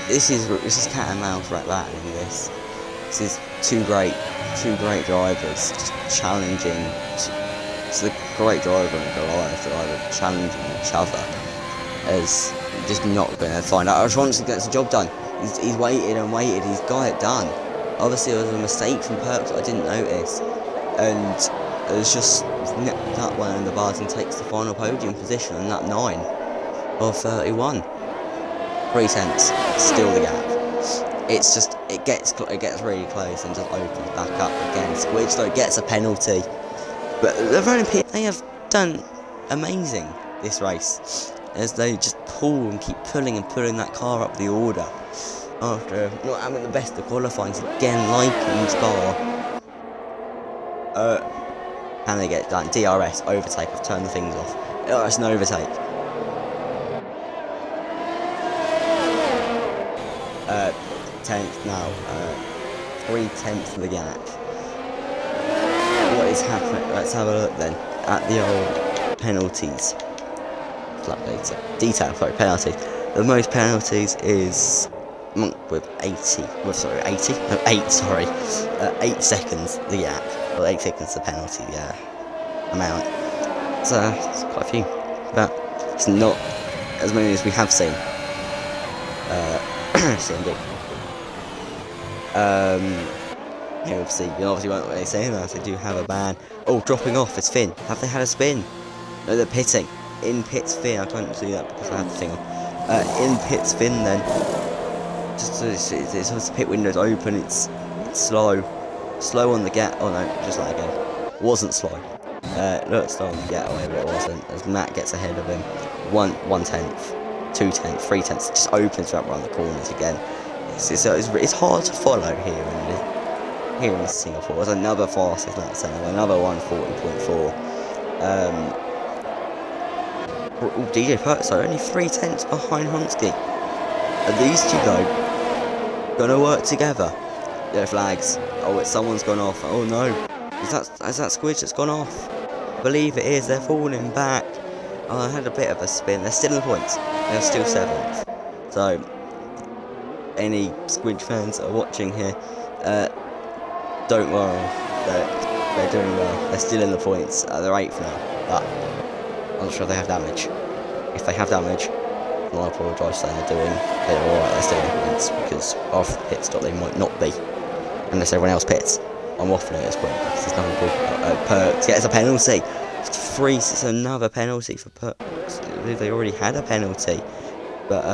This is cat and mouse right battling this. This is two great drivers just challenging. It's the great driver and Goliath driver challenging each other, as just not going to find out. Bronski gets the job done. He's waited and waited. He's got it done. Obviously, it was a mistake from Perks that I didn't notice, and it was just nipped that one in the bars and takes the final podium position on that 9 of 31. 3 tenths, still the gap. It gets really close and just opens back up again. Squidge though gets a penalty. But they have done amazing this race, as they just pull and keep pulling that car up the order after not having the best of qualifying again, like in Spa. Can they get it done? DRS, overtake, I've turned the things off. DRS and overtake. 3/10 now. 3/10 of the gap. What is happening? Let's have a look then at the old penalties. Detail, sorry, penalties. The most penalties is Monk with 80. Well, sorry, 80? No, 8, sorry. 8 seconds the gap. Well, 8 seconds the penalty, amount. So, it's quite a few. But it's not as many as we have seen. CMD. Yeah, obviously, you obviously won't really say that. They do have a ban. Oh, dropping off. It's Finn. Have they had a spin? No, they're pitting. In pits Finn. I can't see that because I have the thing on. In pits Finn then. Just it's the pit window's open. It's slow. Slow on the get. Oh no, just like again. Wasn't slow. Looked slow on the getaway, but it wasn't. As Matt gets ahead of him. 1/10, 2/10, 3/10. Just opens right around the corners again. It's hard to follow here in Singapore. There's another fastest lap center, another 1:40.4. DJ Perks are only 3/10 behind Honsky. Are these two though gonna work together? There are flags. Oh, someone's gone off. Oh no, is that Squidge that's gone off? I believe it is. They're falling back. Oh, I had a bit of a spin. They're still in the points. They're still 7th. So, any Squidge fans that are watching here, don't worry. They're doing well. They're still in the points. They're 8th now. But I'm not sure if they have damage. If they have damage, I apologise saying they're alright, they're still in the points, because after the pit stop they might not be. Unless everyone else pits. I'm waffling at this point, because there's nothing called Perks. Yeah, it's a penalty. It's another penalty for Perks. I believe they already had a penalty. But,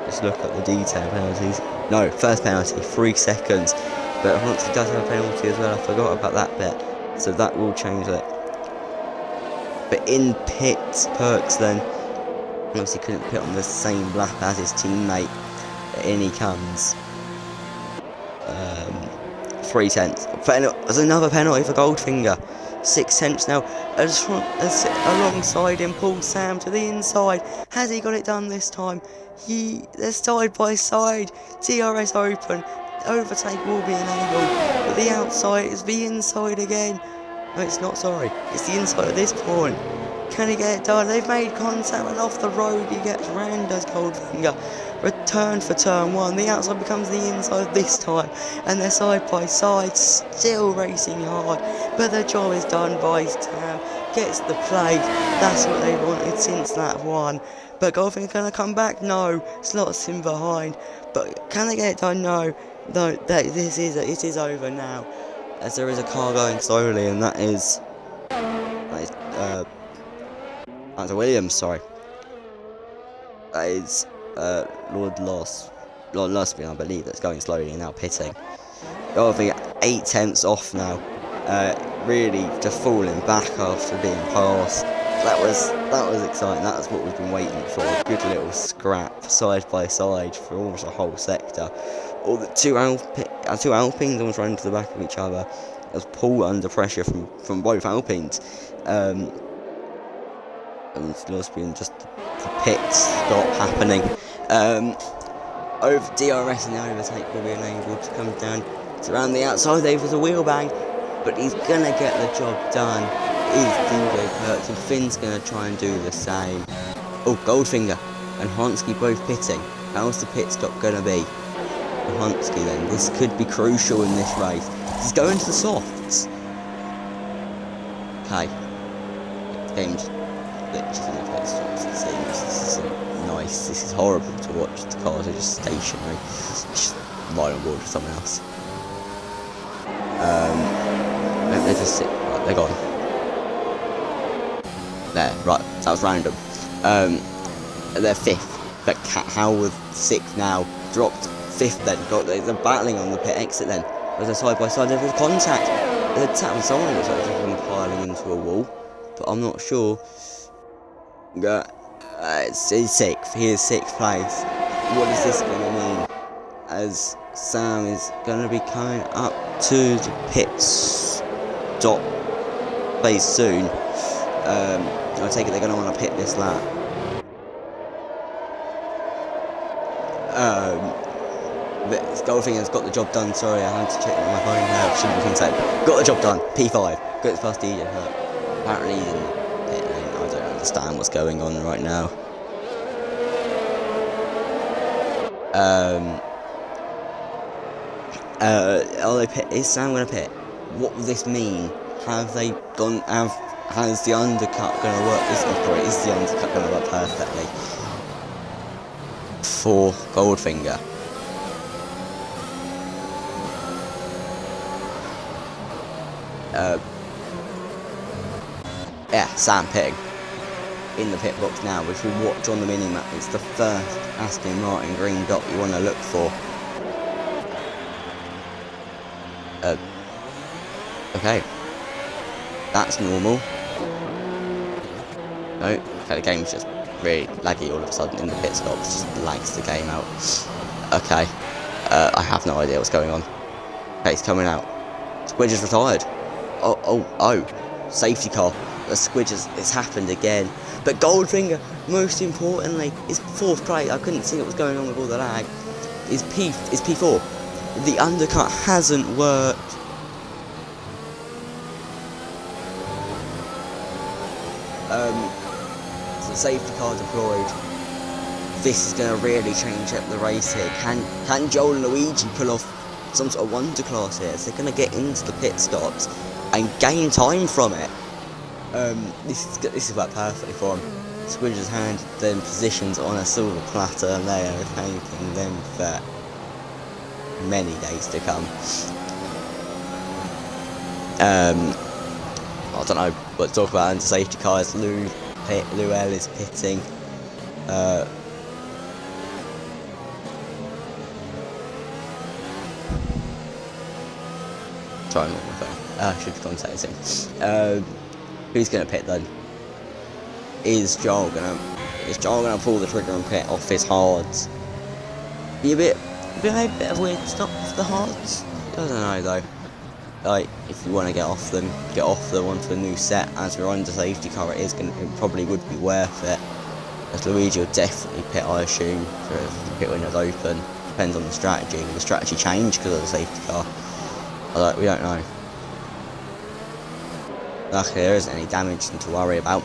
let's look at the detail penalties. No, first penalty, 3 seconds. But Honsky does have a penalty as well, I forgot about that bit. So that will change it. But in pits, Perks then, obviously couldn't pit on the same lap as his teammate. In he comes. 3/10. There's another penalty for Goldfinger. 6/10 now. Alongside him, Paul Sam to the inside. Has he got it done this time? They're side by side. TRS open. Overtake will be enabled. But the outside is the inside again. No, it's not, sorry. It's the inside at this point. Can he get it done? They've made contact, and off the road he gets ran, does Goldfinger. Return for turn 1. The outside becomes the inside this time. And they're side by side, still racing hard. But the job is done by Tam. Gets the plate. That's what they wanted since lap 1. But Goldfinger gonna come back? No. Slots him behind. But can they get it done? No. No, it is over now. As there is a car going slowly, and that is Williams, sorry. That is Lord Lusby, I believe, that's going slowly and now pitting. Obviously 8/10 off now. Really just falling back after being passed. That was exciting. That was what we've been waiting for. A good little scrap side by side for almost the whole sector. All the two Alpines almost ran into the back of each other. As Paul under pressure from both Alpines. And just the pits stop happening. Over DRS and the overtake will be unable to come down. It's around the outside there was a wheel bang, but he's gonna get the job done. Is DJ Perks, and Finn's gonna try and do the same. Oh, Goldfinger and Honsky both pitting. How's the pit stop gonna be? For Honsky then, this could be crucial in this race. He's going to the softs. Okay. Game's glitches in the pit stops, it seems. This is nice. This is horrible to watch. The cars are just stationary. Just right on board with someone else. They're just sit. Right, they're gone. There, right. That was random. They're 5th. But how was 6th now? Dropped 5th then. They're battling on the pit exit then. There's a side by side. There was contact. There's a tap with someone looks like they've been piling into a wall. But I'm not sure. He's 6th. He is 6th place. What is this going to mean? As Sam is going to be coming up to the pit stop place soon. I take it they're going to want to pit this lap. but Goldfinger's got the job done. Sorry, I had to check my phone. No, shouldn't be saying. Got the job done. P5. Got it past DJ. Apparently he's in pit lane. I don't understand what's going on right now. Is Sam gonna pit? What will this mean? Has the undercut gonna work? Is the undercut gonna work perfectly for Goldfinger? Yeah, Sam pitting in the pit box now. If we watch on the mini-map, it's the first Aston Martin green dot you want to look for. Okay, that's normal. No, okay, the game's just really laggy all of a sudden in the pit stops, just lags the game out. Okay, I have no idea what's going on. Okay, he's coming out. Squidge is retired. Oh, safety car. The Squidge it's happened again. But Goldfinger, most importantly, is 4th place. I couldn't see what was going on with all the lag. Is P4. The undercut hasn't worked. So safety car deployed. This is going to really change up the race here. Can Joel and Luigi pull off some sort of wonder class here? So they're going to get into the pit stops and gain time from it. This is worked perfectly for him. Squidge has handed them positions on a silver platter, and they are thanking them for many days to come. I don't know what to talk about under safety cars. L is pitting. Sorry, I'm on my phone. I should have contacted him. Who's gonna pit then? Is Joel gonna pull the trigger and pit off his hards? Be a bit of a weird stop for the hards. I don't know though. Like, if you want to get off them onto a new set. As we're under safety car, it probably would be worth it. As Luigi will definitely pit, I assume, for the pit window's open. Depends on the strategy. Will the strategy change because of the safety car? We don't know. Luckily, there isn't any damage to worry about.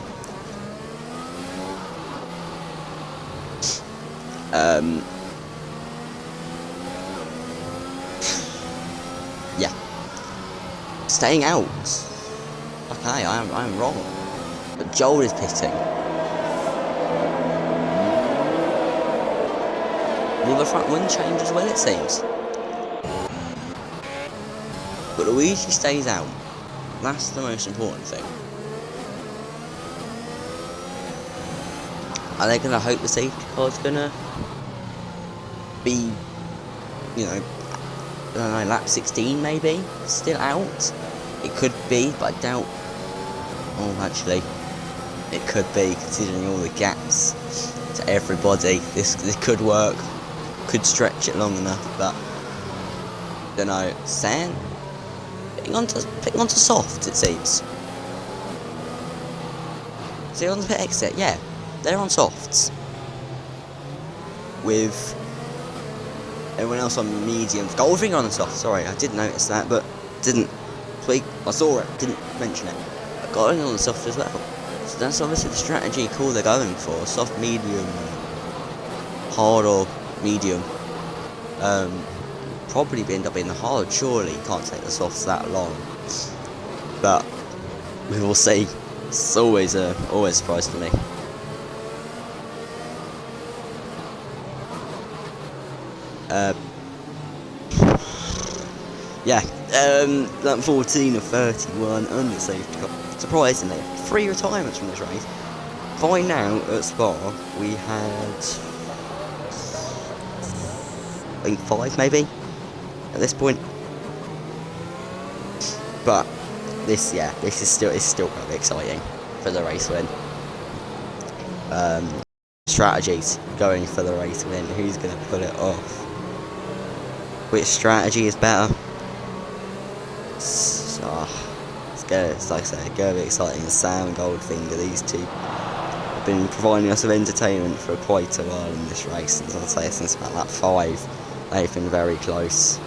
Yeah. Staying out. Okay, I am wrong. But Joel is pitting. Will the front wing change as well, it seems? But Luigi stays out. That's the most important thing. Are they going to hope the safety car's going to be, I don't know, lap 16 maybe? Still out? It could be, but I doubt. Oh, actually, it could be, considering all the gaps to everybody. This could work. Could stretch it long enough, but I don't know. Sam picking onto soft, it seems. See on the pit exit, yeah, they're on softs. With everyone else on mediums. Goldfinger on the soft, sorry, I did notice that, but didn't tweak. I saw it, didn't mention it. I got it on the soft as well. So that's obviously the strategy call they're going for. Soft, medium, hard or medium. Probably end up being the hard, surely. You can't take the softs that long. But we will see. It's always a surprise to me. Yeah, lap 14 of 31 under safety car. Surprisingly, 3 retirements from this race. By now at Spa, we had, I think 5 maybe at this point. But this is still quite exciting for the race win. Strategies going for the race win. Who's going to pull it off? Which strategy is better? It's like I say, it's going to be exciting. Sam and Goldfinger, these two have been providing us with entertainment for quite a while in this race. As I say, since about lap 5. They've been very close.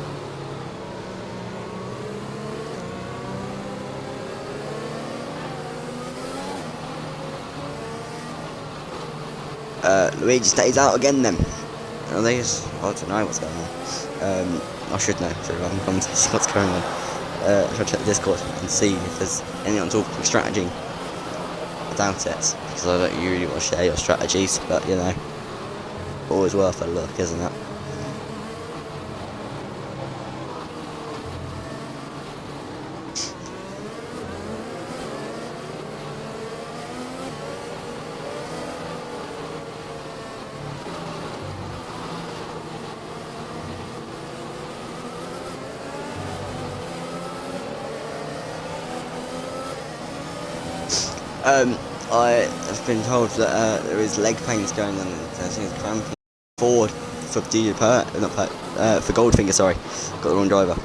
Luigi stays out again then. I don't know what's going on. I should know, so I'm going to see what's going on. I should check the Discord and see if there's anyone talking strategy. I doubt it, because I don't really want to share your strategies, but you know, always worth a look, isn't it? I have been told that there is leg pains going on, and I think it's cramping forward for for Goldfinger. Sorry, got the wrong driver.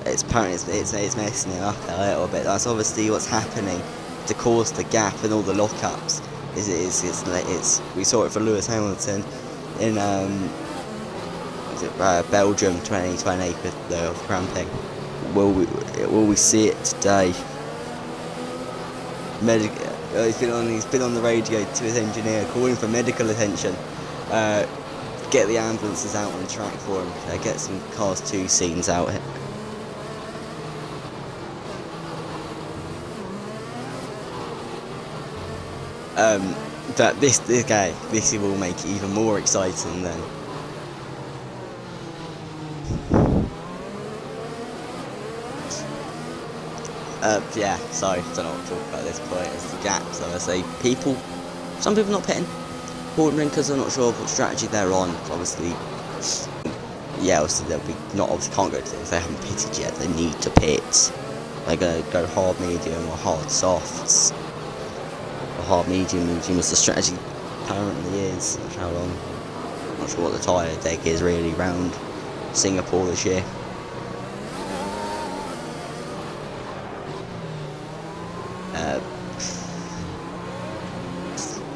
It's apparently it's messing it up a little bit. That's obviously what's happening to cause the gap and all the lockups. We saw it for Lewis Hamilton in Belgium 2020 with the cramping. Will we see it today? He's been on the radio to his engineer, calling for medical attention. Get the ambulances out on the track for him. Get some Cars 2 scenes out here. But this will make it even more exciting then. Yeah, so I don't know what to talk about at this point. It's the gap, so I say some people not pitting. Ordering because they're not sure what strategy they're on. Obviously, yeah, obviously obviously can't go to this. They haven't pitted yet. They need to pit. They're gonna go hard medium or hard softs. Or hard medium is the strategy apparently is. How long? I'm not sure what the tyre deck is really round Singapore this year.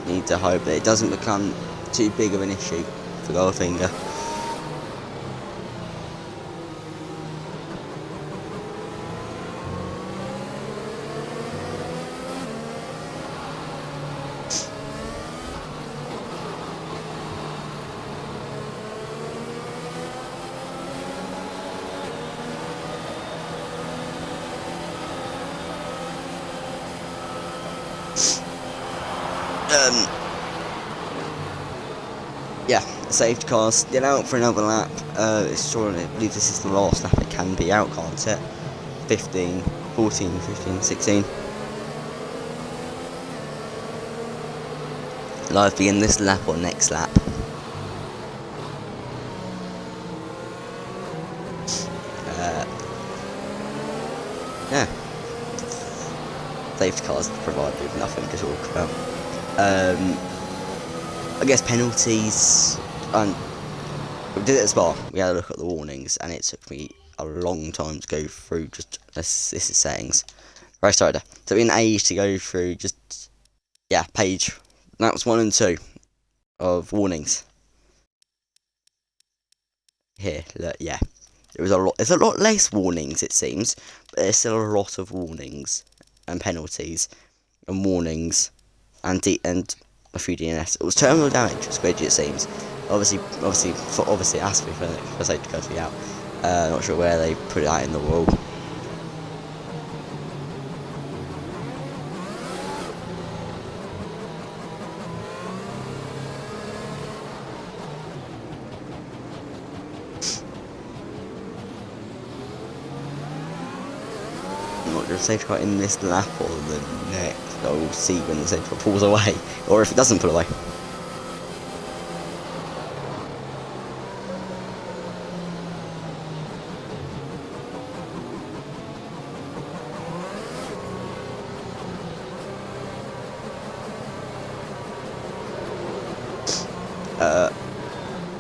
Need to hope that it doesn't become too big of an issue for Goldfinger. Yeah, safety cars, get out for another lap. I believe this is the last lap it can be out, can't it? 15, 14, 15, 16. Live begin this lap or next lap. Yeah. Safety cars provide with nothing to talk about. I guess penalties. We did it at Spa. We had a look at the warnings, and it took me a long time to go through. This is settings. Right, started. It took me an age to go through. Page. That was 1 and 2 of warnings. Here, look, yeah. There's a lot less warnings, it seems, but there's still a lot of warnings and penalties and warnings and a few DNS. It was terminal damage, squidgy it seems. Obviously it has to be for safety cars to be out. Not sure where they put it out in the wall. Not just safety car in this lap or the next. We'll see when the safety car pulls away, or if it doesn't pull away.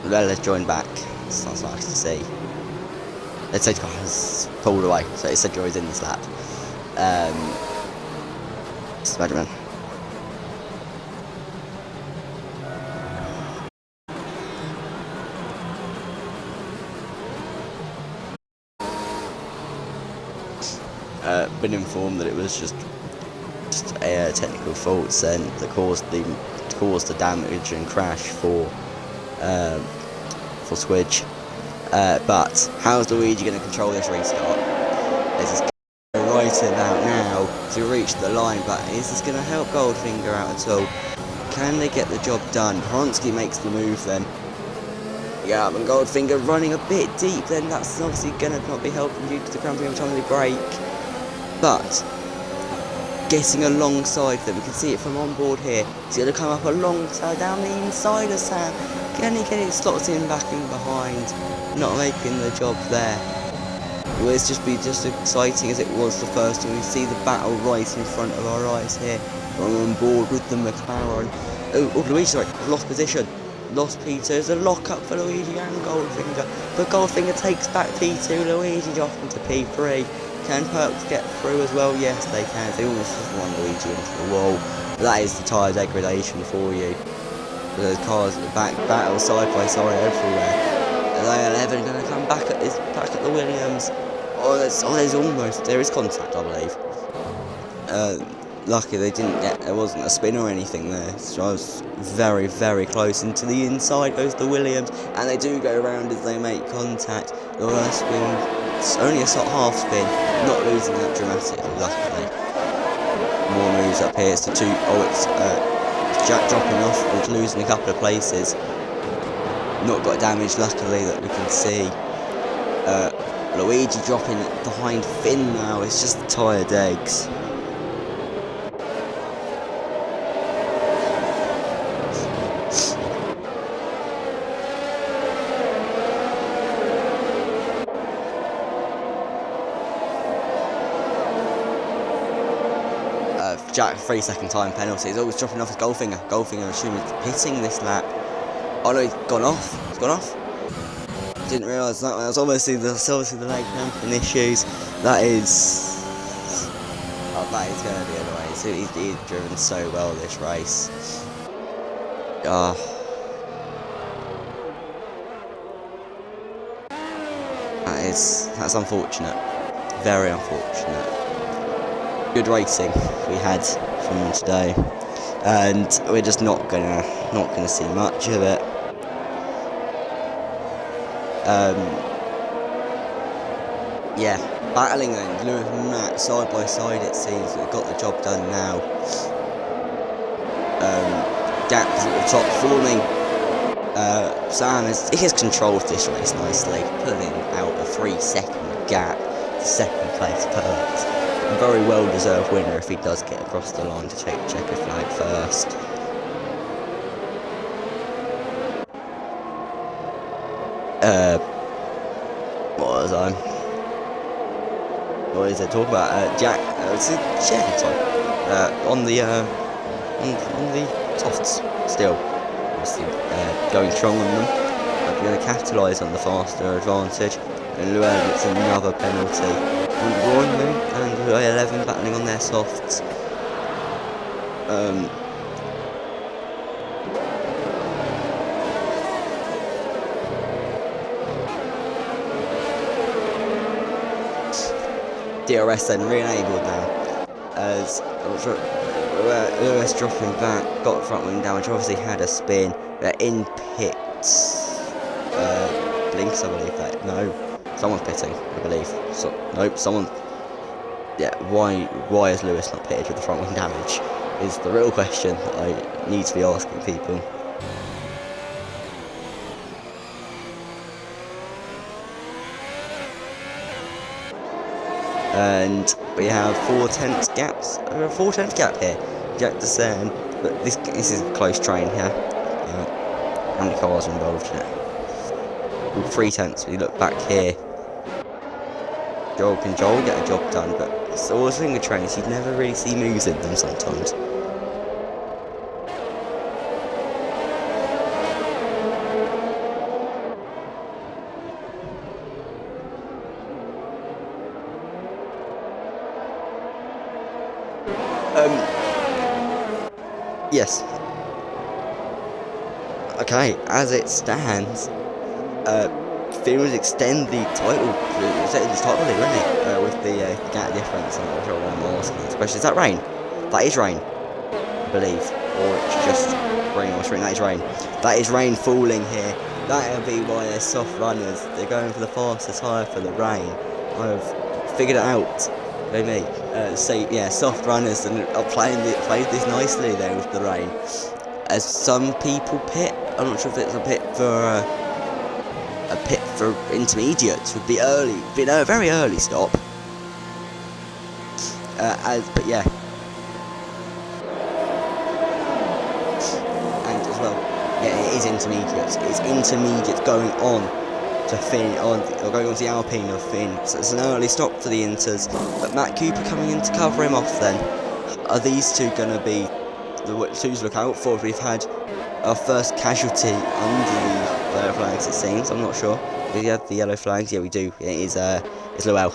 Let's join back. It's nice to see. The safety car has pulled away, so it said Joy's in this lap. Spider-Man. been informed that it was just a technical faults then that caused the damage and crash for Switch. But how's Luigi going to control this restart? This is right about now to reach the line, but is this going to help Goldfinger out at all? Can they get the job done? Hronsky makes the move then. Yeah, and Goldfinger running a bit deep, then that's obviously going to not be helping due to the cramping every time they brake. But getting alongside them, we can see it from on board here. He's going to come up alongside, down the inside of Sam. Can he get it slots in back in behind? Not making the job there. Will this just be just exciting as it was the first time? We see the battle right in front of our eyes here. We're on board with the McLaren. Oh, Luigi, sorry, lost position. Lost P2. There's a lock up for Luigi and Goldfinger. But Goldfinger takes back P2. Luigi off into P3. Can Perks get through as well? Yes, they can. They almost just run Luigi into the wall. That is the tyre degradation for you. The cars battle side by side everywhere. Are 11 going to come back at the Williams? There is contact, I believe. Lucky they didn't get, there wasn't a spin or anything there, so I was very, very close. Into the inside goes the Williams, and they do go around as they make contact. The worst spin, it's only a sort of half spin, not losing that dramatically, luckily. More moves up here, it's the two, it's Jack dropping off, but losing a couple of places. Not got damage, luckily, that we can see. Luigi dropping behind Finn now, it's just the tyre degs. Jack, 3-second time penalty. He's always dropping off his Goldfinger. Goldfinger, assuming hitting this lap. Oh no, he's gone off. He's gone off. Didn't realise that. That's obviously the leg cramping issues. That is. Oh, that is going to be anyway. So he's driven so well this race. That's unfortunate. Very unfortunate. Good racing we had from today, and we're just not gonna see much of it. Yeah, battling then, Lewis and Matt side by side. It seems we've got the job done now. Gaps at the top forming. Sam has controlled this race nicely, pulling out a 3-second gap to second place Perks. A very well-deserved winner if he does get across the line to check a flag first. What is it talk about? Jack, sorry. On the softs still. Obviously, going strong on them. But going to capitalise on the faster advantage. And Llewellyn gets another penalty. And 11 battling on their softs. DRS then re-enabled now, as Lewis dropping back, got front wing damage, obviously had a spin, they're in pits, Blinks I believe that, no, someone's pitting, I believe, so, nope, someone, yeah, why is Lewis not pitted with the front wing damage, is the real question that I need to be asking people. And we have 4/10 gaps. We have a 4/10 gap here. Jack Descent, but this is a close train here. How many cars are involved in it? 3/10. We look back here. Joel get a job done, but it's always finger trains. You'd never really see moves in them sometimes. Yes. Okay, as it stands, Finn would extend the title, extend his title lead, wouldn't he? With the gap difference. I'm not sure what I'm asking this question. Is that rain? That is rain, I believe, or it's just rain or stream. That is rain. That is rain falling here. That'll be why they're soft runners. They're going for the fastest tyre for the rain. I've figured it out. By me. Soft runners, and I've played this nicely there with the rain. As some people pit, I'm not sure if it's a pit for intermediates would be early, been a very early stop. But yeah, and as well, yeah, it is intermediates. It's intermediates going on to Finn, or going on to the Alpine of Finn. So it's an early stop for the Inters. But Matt Cooper coming in to cover him off. Then are these two going to be the two to look out for? We've had our first casualty under the yellow flags, it seems. I'm not sure. Do we have the yellow flags? Yeah, we do. It is Lowell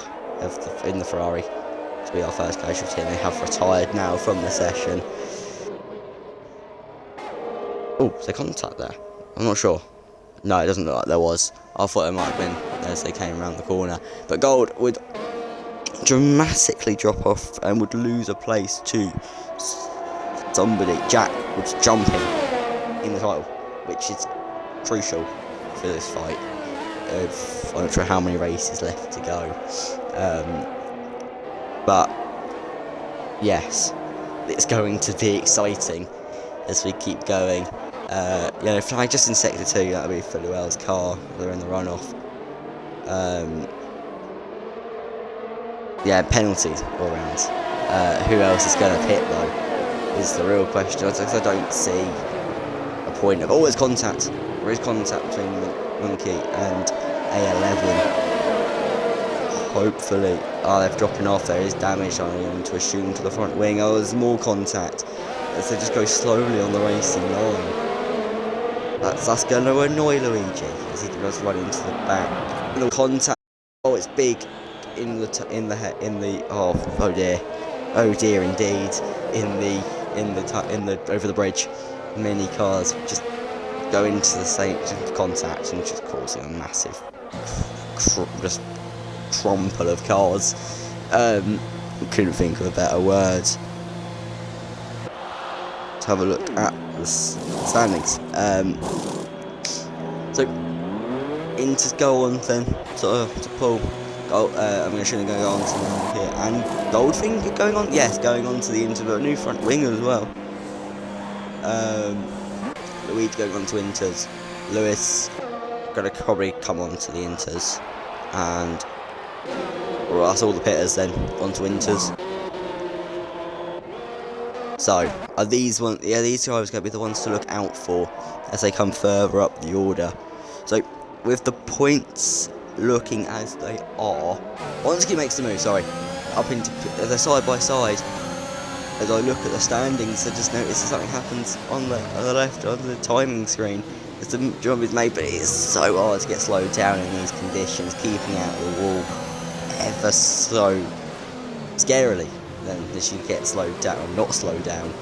in the Ferrari to be our first casualty, and they have retired now from the session. Oh, is there contact there? I'm not sure. No, it doesn't look like there was. I thought it might have been as they came around the corner. But Gold would dramatically drop off and would lose a place to somebody. Jack was jumping in the title, which is crucial for this fight. I'm not sure how many races left to go. But yes, it's going to be exciting as we keep going. Yellow flag just in sector 2, that'll be F1WL's car. They're in the runoff. Yeah, penalties all round. Who else is going to pit though is the real question. Because I don't see a point of. Oh, there's contact. There is contact between Monkey and A11. Hopefully. Oh, they're dropping off. There is damage onto a shoe to the front wing. Oh, there's more contact. As they just go slowly on the racing line. That's going to annoy Luigi as he does run into the back. The contact. Oh, it's big in the. Oh dear indeed. In the over the bridge. Many cars just go into the same contact and just causing a massive just crumple of cars. Couldn't think of a better word. Let's have a look at the standings. So Inters go on then to pull. I'm going to go on to here, and Goldfinger going on. Yes, going on to the Inter, but a new front wing as well. Luigi going on to Inters. Lewis going to probably come on to the Inters, and well, that's all the pitters then onto Inters. So, are these ones? Yeah, these guys are going to be the ones to look out for as they come further up the order. So, with the points looking as they are, Onsky makes the move. Sorry, up into they're side by side. As I look at the standings, I just notice something happens on the left on the timing screen. As the jump is made, but it is so hard to get slowed down in these conditions, keeping out the wall ever so scarily. Then as you get slowed down, not slowed down,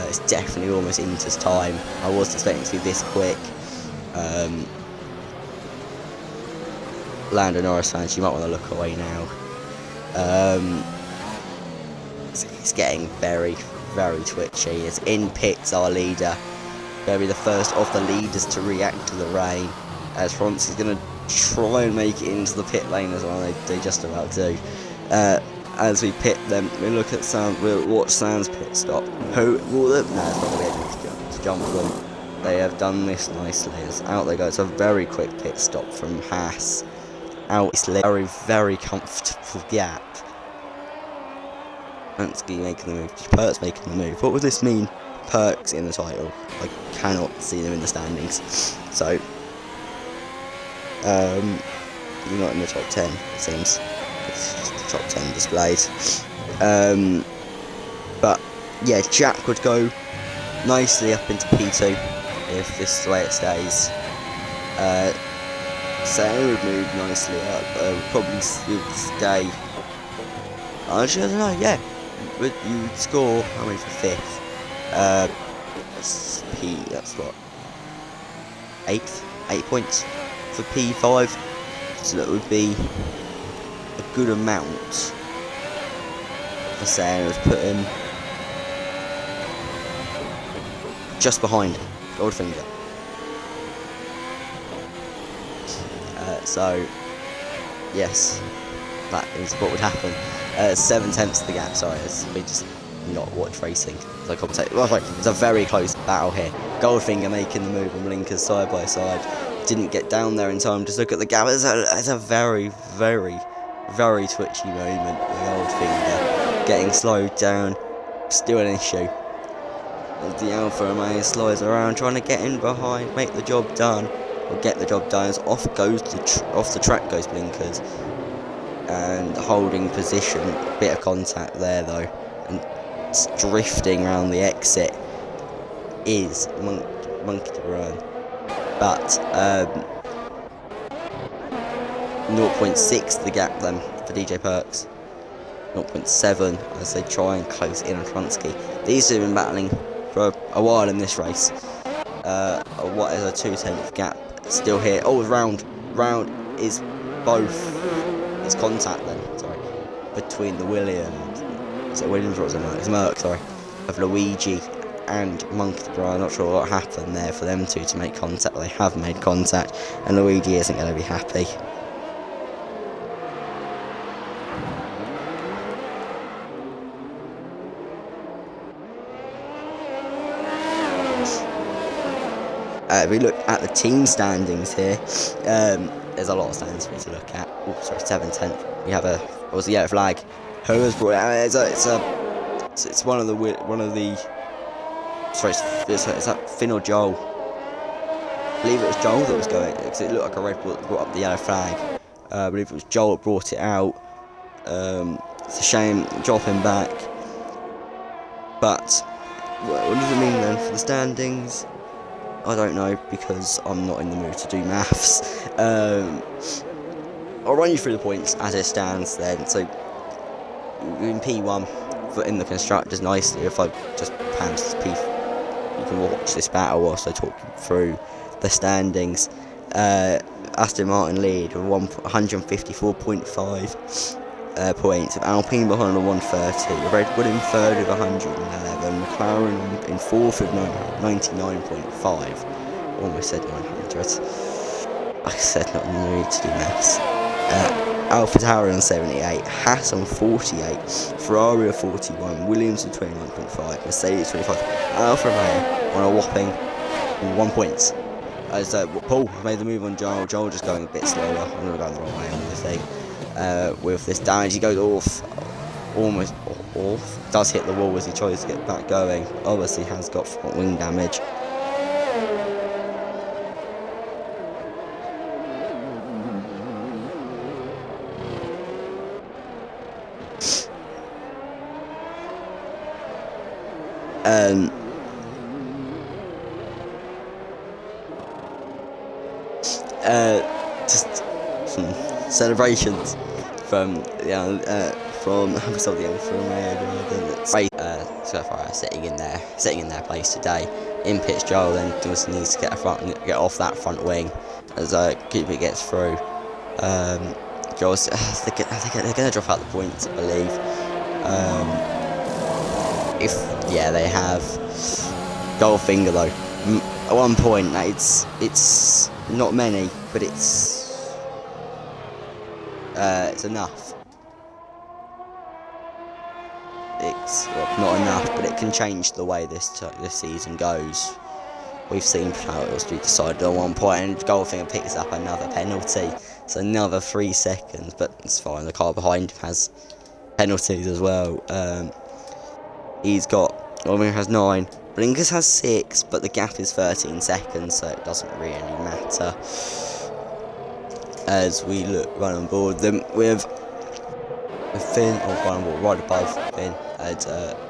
it's definitely almost Inter's time. I wasn't expecting it to be this quick. Lando Norris fans, you might want to look away now. It's getting very, very twitchy. It's in pits, our leader. Going to be the first of the leaders to react to the rain. As France is going to try and make it into the pit lane as well. They just about do. As we pit them, we look at we'll watch Sam's pit stop. Who will no, it's not going to be able to jump them. They have done this nicely. As out they go. It's a very quick pit stop from Haas. Out, it's a very, very comfortable gap. Ansky making the move. Perks making the move. What would this mean? Perks in the title. I cannot see them in the standings. So, you're not in the top 10, it seems. Top 10 displayed. But yeah, Jack would go nicely up into P2 if this is the way it stays. Sam would move nicely up. Probably stay. Actually, I don't know. Yeah, but you would score. I mean, for 5th. That's what 8th. 8 points. for P5, so that would be a good amount. For saying it was put in just behind Goldfinger. So yes, that is what would happen. 7/10 of the gap. Sorry, we just not watch racing. So I commentate. Well, sorry, it's a very close battle here. Goldfinger making the move on blinkers side by side. Didn't get down there in time. Just look at the gap. It's a very, very, very twitchy moment with Goldfinger getting slowed down. Still an issue. As the Alfa Romeo slides around, trying to get in behind, make the job done, or get the job done. As off the track goes blinkers, and holding position. Bit of contact there though, and drifting around the exit is Monkey to Run. But 0.6 the gap then for DJ Perks. 0.7 as they try and close in on Trunsky. These two have been battling for a while in this race. What is a 2/10 gap still here? Oh, round is both. It's contact then, sorry, between the Williams. Is it Williams or is it Merck? It's Merck, sorry. Of Luigi and Monkey to Brian. I'm not sure what happened there for them two to make contact. They have made contact, and Luigi isn't going to be happy. If we look at the team standings here, there's a lot of standings for me to look at. Oh, sorry, 7/10. We have a yellow flag. Who has brought it out? It's one of the. Sorry, it's that Finn or Joel. I believe it was Joel that was going, because it looked like a red brought up the yellow flag. I believe it was Joel that brought it out. It's a shame dropping back. But what does it mean then for the standings? I don't know, because I'm not in the mood to do maths. I'll run you through the points as it stands then. So in P1 in the constructors nicely. If I just pan to P, you can watch this battle whilst I talk you through the standings. Aston Martin lead with 154.5 points, with Alpine behind on 130, Red Bull in third with 111, McLaren in fourth with 99.5. Almost said 900. Like I said, not in the mood to do maths. Alpha Tauri on 78, Haas on 48, Ferrari on 41, Williams on 29.5, Mercedes 25, Alfa Romeo on a whopping 1 point. As Paul made the move on Joel just going a bit slower. I'm going to go the wrong way on the thing. With this damage, he goes almost off, does hit the wall as he tries to get back going. Obviously has got front wing damage. Just some celebrations from the Alfa Romeo. So far, sitting in their place today. In pits, Joel then just needs to get off that front wing as Cooper gets through. Joel's they're going to drop out the points, I believe. They have Goldfinger though. At 1 point, it's not many, but it's enough. It's not enough, but it can change the way this season goes. We've seen how it was to be decided at 1 point, and Goldfinger picks up another penalty. It's another 3 seconds, but it's fine. The car behind him has penalties as well. Goldfinger has 9. Blinkers has 6, but the gap is 13 seconds, so it doesn't really matter. As we run on board them with Finn, right above Finn, at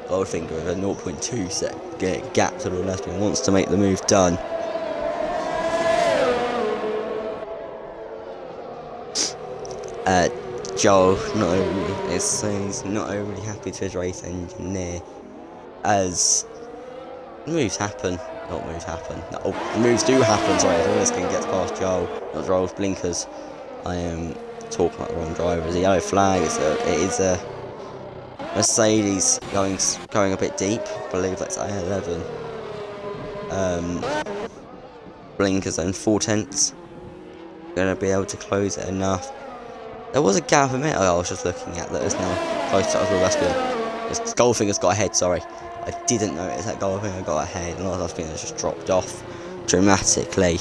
Goldfinger with a 0.2 second gap to the left and wants to make the move done. Joel he's not overly happy to his race engineer as moves happen. not moves happen. No, the moves do happen. Sorry, as soon as gets past Joel, not Joel's blinkers. I am talking about the wrong driver. It's a yellow flag. It is a Mercedes going a bit deep. I believe that's A11. Blinkers and 4/10. Gonna be able to close it enough. There was a gap a minute ago I was just looking at that is now close to us. Goldfinger's got ahead, sorry. I didn't notice that Goldfinger got ahead, and all I've been has just dropped off dramatically.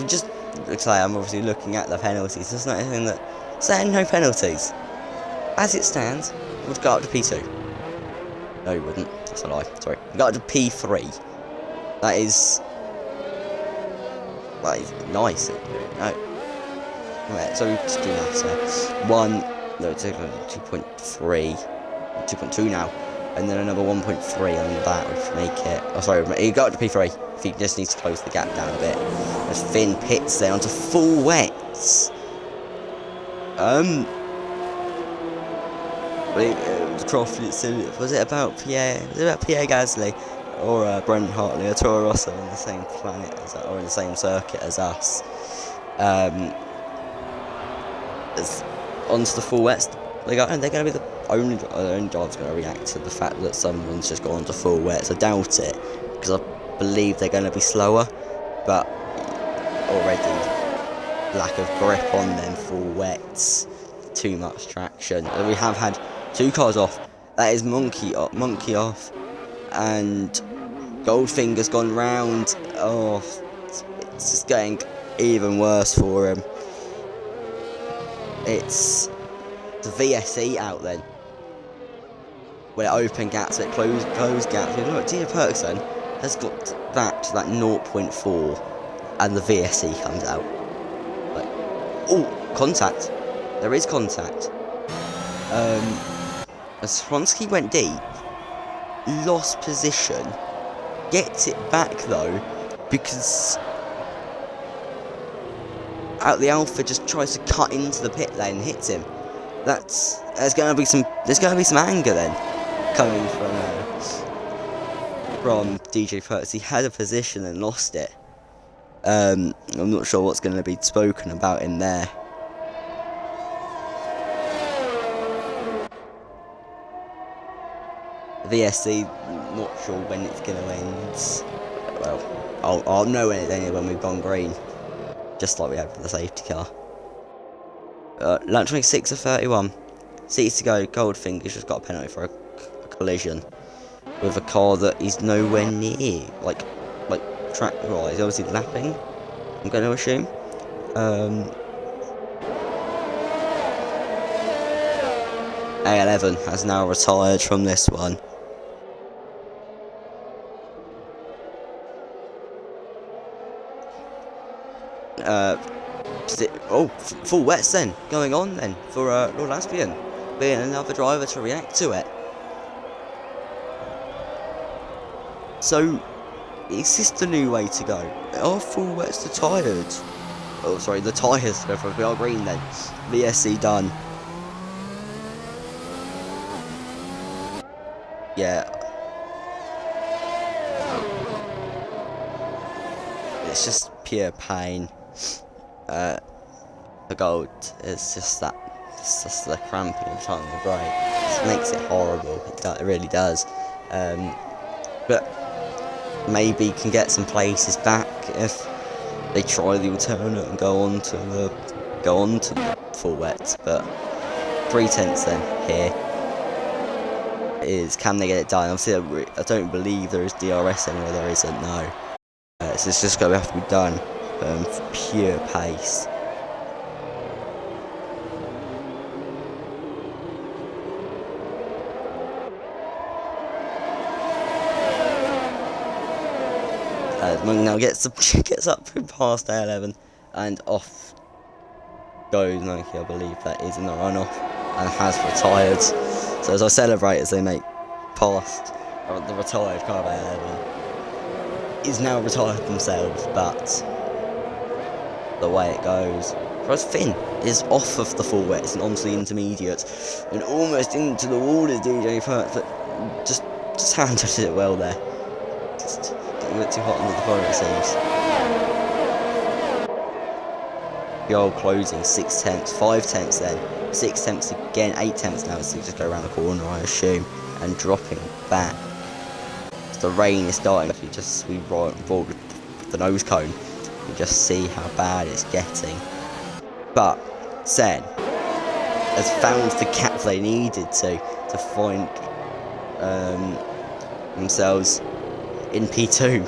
Just looks like I'm obviously looking at the penalties. There's not anything that saying no penalties. As it stands, we'd go up to P2. No, you wouldn't. That's a lie. Sorry. We got up to P3. That is nice. No. Right, so we just do that. So 2.3, 2.2 now, and then another 1.3 on that would make it. Oh, sorry, you got up to P3. If he just needs to close the gap down a bit. As Finn pits there onto full wets. Was it about Pierre Gasly or Brent Hartley or Toro Rosso on the same planet or in the same circuit as us? Onto the full wets, they're going to be the only driver's going to react to the fact that someone's just gone onto full wets. I doubt it, because I believe they're going to be slower, but already lack of grip on them full wets, too much traction. We have had 2 cars off. That is Monkey off, and Goldfinger's gone round. Oh, it's just getting even worse for him. It's the VSE out then. Where it open gaps, it closed gaps. Look, Tina Perkson has got back to that 0.4, and the VSE comes out. Like, oh, contact. There is contact. Swansky went deep, lost position, gets it back though, because the Alpha just tries to cut into the pit lane and hits him. There's going to be some anger then coming from DJ Perks. He had a position and lost it. I'm not sure what's going to be spoken about in there. VSC, not sure when it's going to end. Well, I'll know when it's ended when we've gone green. Just like we had for the safety car. Lap 26 of 31. Seats to go. Goldfinger's just got a penalty for a collision with a car that is nowhere near. Like track-wise. Obviously lapping, I'm going to assume. A11 has now retired from this one. Full wets then, going on then, for Lord Aspian, being another driver to react to it. So, is this the new way to go? Are full wets the tyres? Oh, sorry, the tyres, we are green then. VSC done. Yeah. It's just pure pain. The gold is just that. It's just the cramping and trying to brake. It makes it horrible. It really does. But maybe can get some places back if they try the alternate and go on to the full wets. But 3/10 then here is, can they get it done? Obviously, I don't believe there is DRS anywhere. There isn't. No. So it's just going to have to be done for pure pace. Now gets up past A11 and off goes Nike, I believe that is in the runoff, and has retired. So as I celebrate as they make past the retired car of A11, is now retired themselves, but the way it goes, for us Finn is off of the full wets and onto the intermediate, and almost into the wall is DJ Perks, but just handled it well there. Just getting a bit too hot under the collar, it seems. The old closing, 6 tenths, 5 tenths then, 6 tenths again, 8 tenths now as they just go around the corner, I assume, and dropping back. The rain is starting. We rolled the nose cone. You just see how bad it's getting. But Sen has found the gap they needed to find themselves in P2.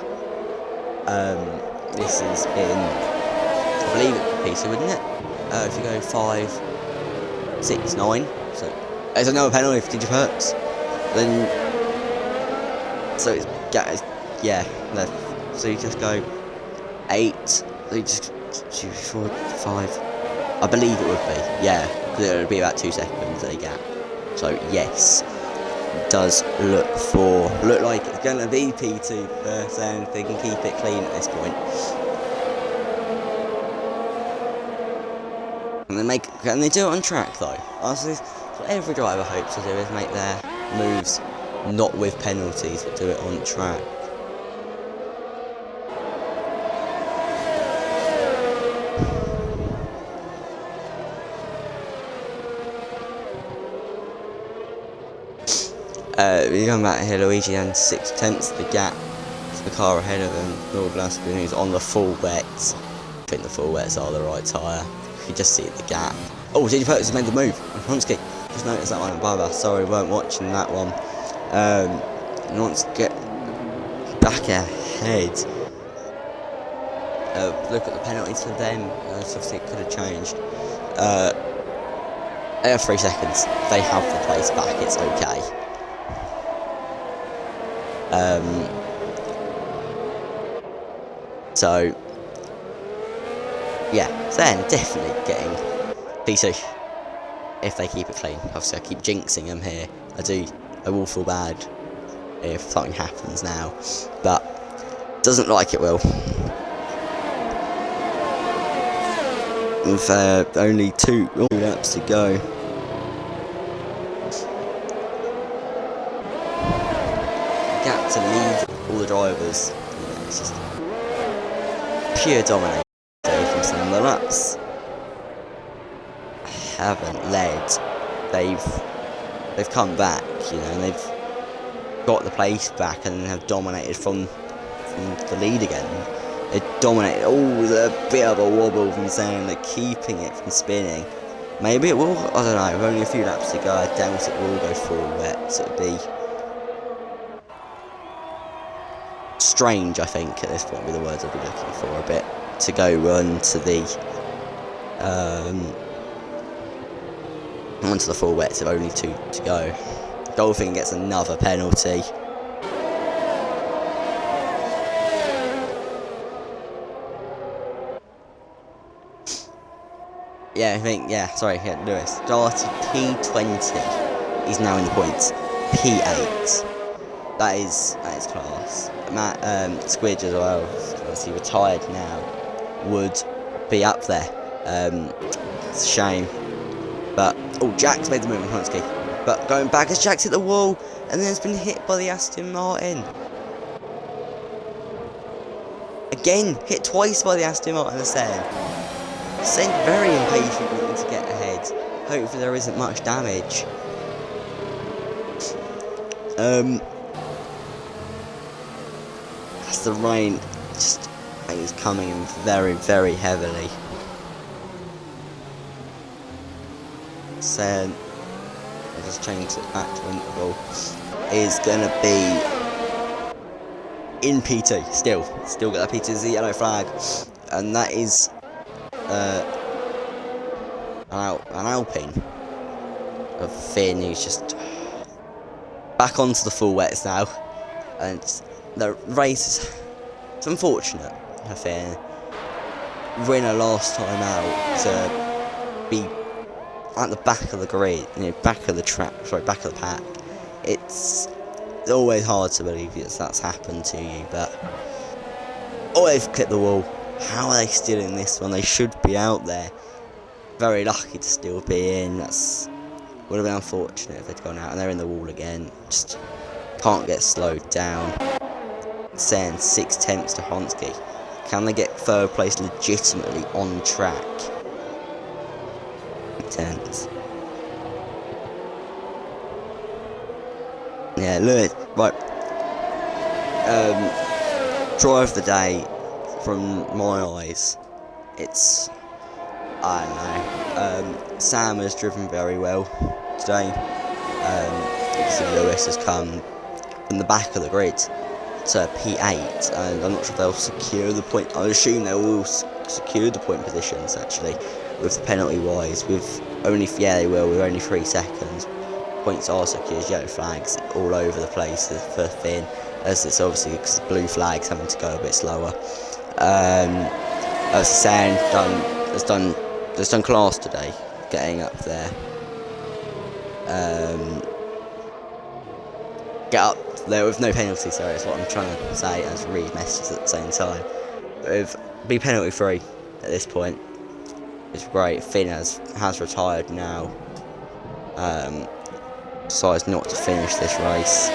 This has been, I believe it's P2, wouldn't it? If you go 5, 6, 9, so there's another penalty for DJ Perks. Then so it's yeah, left. So you just go 8. So you just 2, 4, 5. I believe it would be, yeah. It would be about 2 seconds a gap. So yes, it does look like it's going to be P2 first, and if they can keep it clean at this point. And they do it on track though. Honestly, what every driver hopes to do is make their moves not with penalties, but do it on track. We come back here, Luigi, and 6 tenths the gap to the car ahead of them. Lord Laskin, who's on the full wets. I think the full wets are the right tyre. You can just see the gap. Oh, DJ Perks has made the move. Honski, just noticed that one above us. Sorry, weren't watching that one. And wants to get back ahead. Look at the penalties for them. Obviously, it could have changed. They have 3 seconds. They have the place back. It's okay. So yeah, then definitely getting P2 if they keep it clean. Obviously, I keep jinxing them here. I will feel bad if something happens now, but doesn't look like it will. With only 2 laps to go. Gap to lead all the drivers. Yeah, it's just pure domination from some of the laps. Haven't led. They've come back, you know, and they've got the place back and have dominated from the lead again. They dominated. Oh, there's a bit of a wobble from saying they're keeping it from spinning. Maybe it will. I don't know. With only a few laps to go, I doubt it will go full wet. It'd be strange, I think, at this point, would be the words I'd be looking for a bit, to go run to the onto the full wets of only 2 to go. Golfing gets another penalty. Yeah, I think, Lewis started P20. He's now in the points. P8. That is class. Matt Squidge as well, obviously retired now, would be up there. It's a shame. But, oh, Jack's made the move on Huntsky. But going back as Jack's hit the wall, and then has been hit by the Aston Martin. Again, hit twice by the Aston Martin the same. Very impatient looking to get ahead. Hopefully there isn't much damage. As the rain just is coming in very, very heavily. So I just changed it back to interval. Is gonna be in P2 still got that P2 as the yellow flag, and that is an Alpine of Finn, who's just back onto the full wets now, and the race is unfortunate for Finn. Winner last time out to be at the back of the grid, back of the back of the pack. It's always hard to believe that's happened to you, but they've clipped the wall. How are they still in this one? They should be out there. very lucky to still be in. That's would have been unfortunate if they'd gone out, and they're in the wall again. Just can't get slowed down. Saying 6 tenths to Honsky. Can they get third place legitimately on track? Tenths. Yeah, Lewis. Right. Drive of the day, from my eyes, it's, I don't know. Sam has driven very well today. You can see Lewis has come from the back of the grid to P8, and I'm not sure if they'll secure the point. I assume they will secure the point positions actually, with the penalty wise. With only, yeah, they will. With only 3 seconds, points are secured. Yellow flags all over the place for Finn, as it's obviously because the blue flags having to go a bit slower. As Sam has done class today, getting up there. Get up there with no penalty, sorry, is what I'm trying to say, and read messages at the same time. Be penalty free at this point. It's great. Finn has retired now. Decides not to finish this race.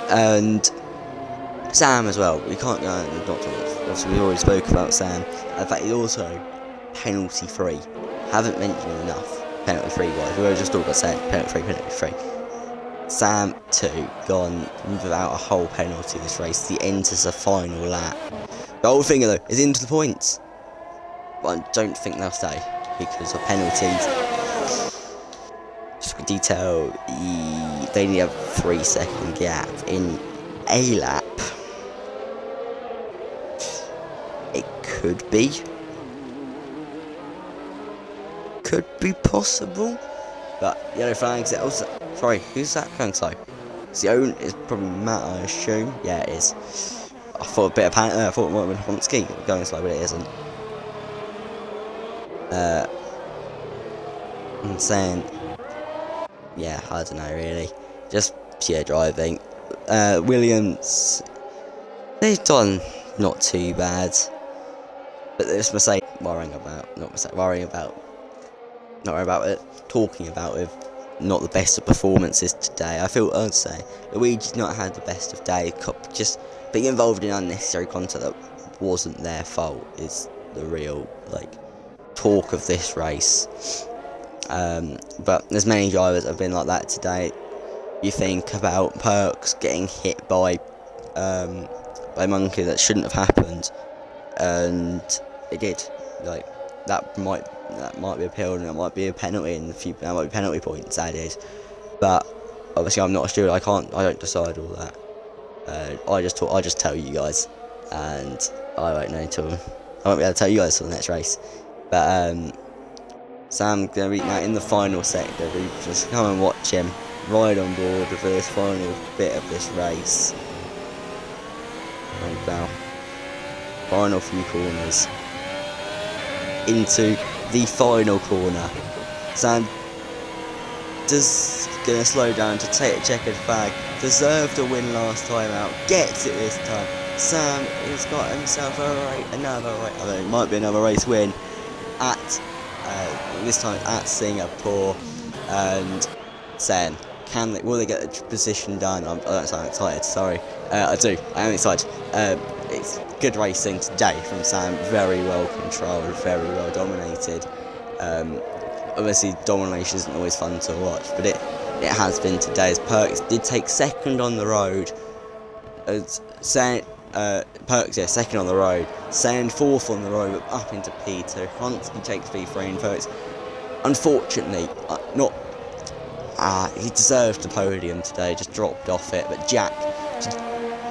And Sam as well. We can't go into the doctor. Obviously, we already spoke about Sam. In fact, he's also penalty free. Haven't mentioned enough penalty free wise. We were just talking about saying penalty free. Sam too gone without a whole penalty this race. He enters the final lap. The whole thing though is into the points, but I don't think they'll stay because of penalties. Just for detail, they only have 3 second gap in a lap. It could be possible, but yellow flags. Also, sorry, who's that going slow? It's the own. It's probably Matt, I assume. Yeah, it is. I thought a bit of panic. I thought it might have been Honsky going slow, but it isn't. I'm saying, yeah, I don't know really. Just pure driving. Williams, they've done not too bad, but this mistake talking about with not the best of performances today. I feel I'd say Luigi's not had the best of day. Just being involved in unnecessary contact that wasn't their fault is the real talk of this race. But there's many drivers that have been like that today. You think about Perks getting hit by Monkey, that shouldn't have happened, and it did. That might be appealed, and it might be a penalty in the future. That might be penalty points added. But obviously, I'm not a steward. I don't decide all that. I just tell you guys, and I won't know until I won't be able to tell you guys till the next race. But Sam gonna beat Matt in the final sector. We just come and watch him ride on board for this final bit of this race. And now, final few corners into the final corner. Sam gonna slow down to take a checkered flag. Deserved a win last time out. Gets it this time. Sam has got himself it might be another race win at this time at Singapore. And Sam, will they get the position done? I don't sound excited. Sorry, I do. I am excited. It's good racing today from Sam. Very well controlled, very well dominated. Obviously, domination isn't always fun to watch, but it has been today. As Perks did take second on the road. Perks, second on the road. Sand fourth on the road, but up into P2. Honsky takes P3, and Perks, unfortunately, he deserved the podium today, just dropped off it. But Jack,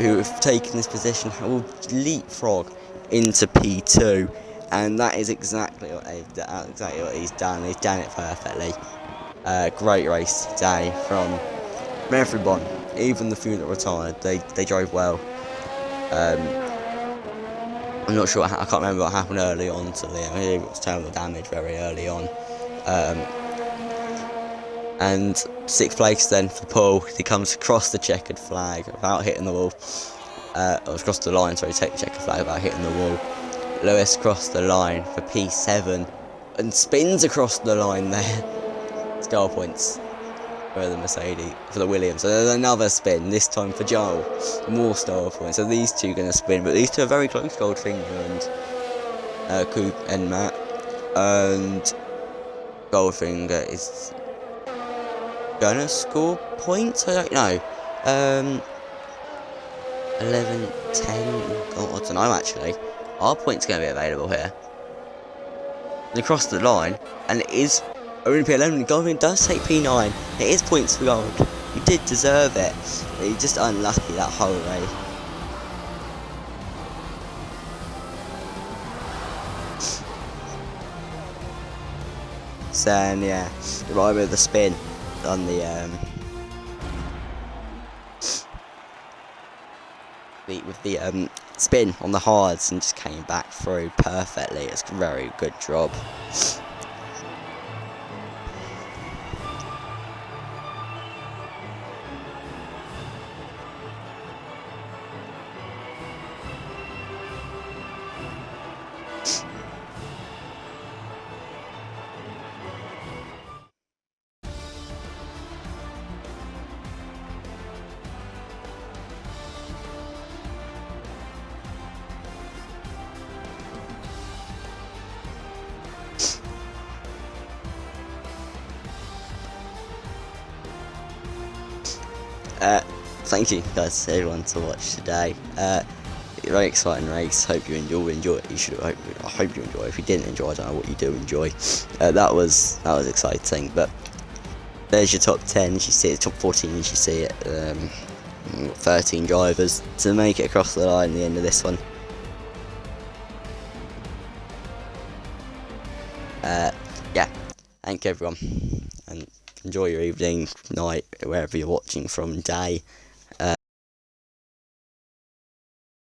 who have taken this position, will leapfrog into P2, and that is exactly what he's done. He's done it perfectly. Great race today from everyone, even the few that retired. They drove well. I'm not sure. I can't remember what happened early on to Liam. He was terrible damage very early on. And 6th place then for Paul. He comes across the checkered flag without hitting the wall. Across the line, sorry, take the checkered flag without hitting the wall. Lewis crossed the line for P7 and spins across the line there. Star points for the Mercedes, for the Williams. So there's another spin, this time for Joel. More star points. So these two are going to spin, but these two are very close, Goldfinger and Coop and Matt. And Goldfinger is going to score points? I don't know. 11, 10, oh, I don't know actually. Our points going to be available here. And across the line, and it is only P11. Goldfinger does take P9. It is points for gold. He did deserve it. But he's just unlucky that whole race. So yeah, right with the spin on the spin on the hards and just came back through perfectly. It's a very good job. Thank you guys, everyone, to watch today. Very exciting race. Hope you enjoy it. I hope you enjoy it. If you didn't enjoy, I don't know what you do enjoy. That was exciting. But there's your top 10. You see it, top 14. You see it. 13 drivers to make it across the line at the end of this one. Yeah. Thank you, everyone, and enjoy your evening, night, wherever you're watching from, day.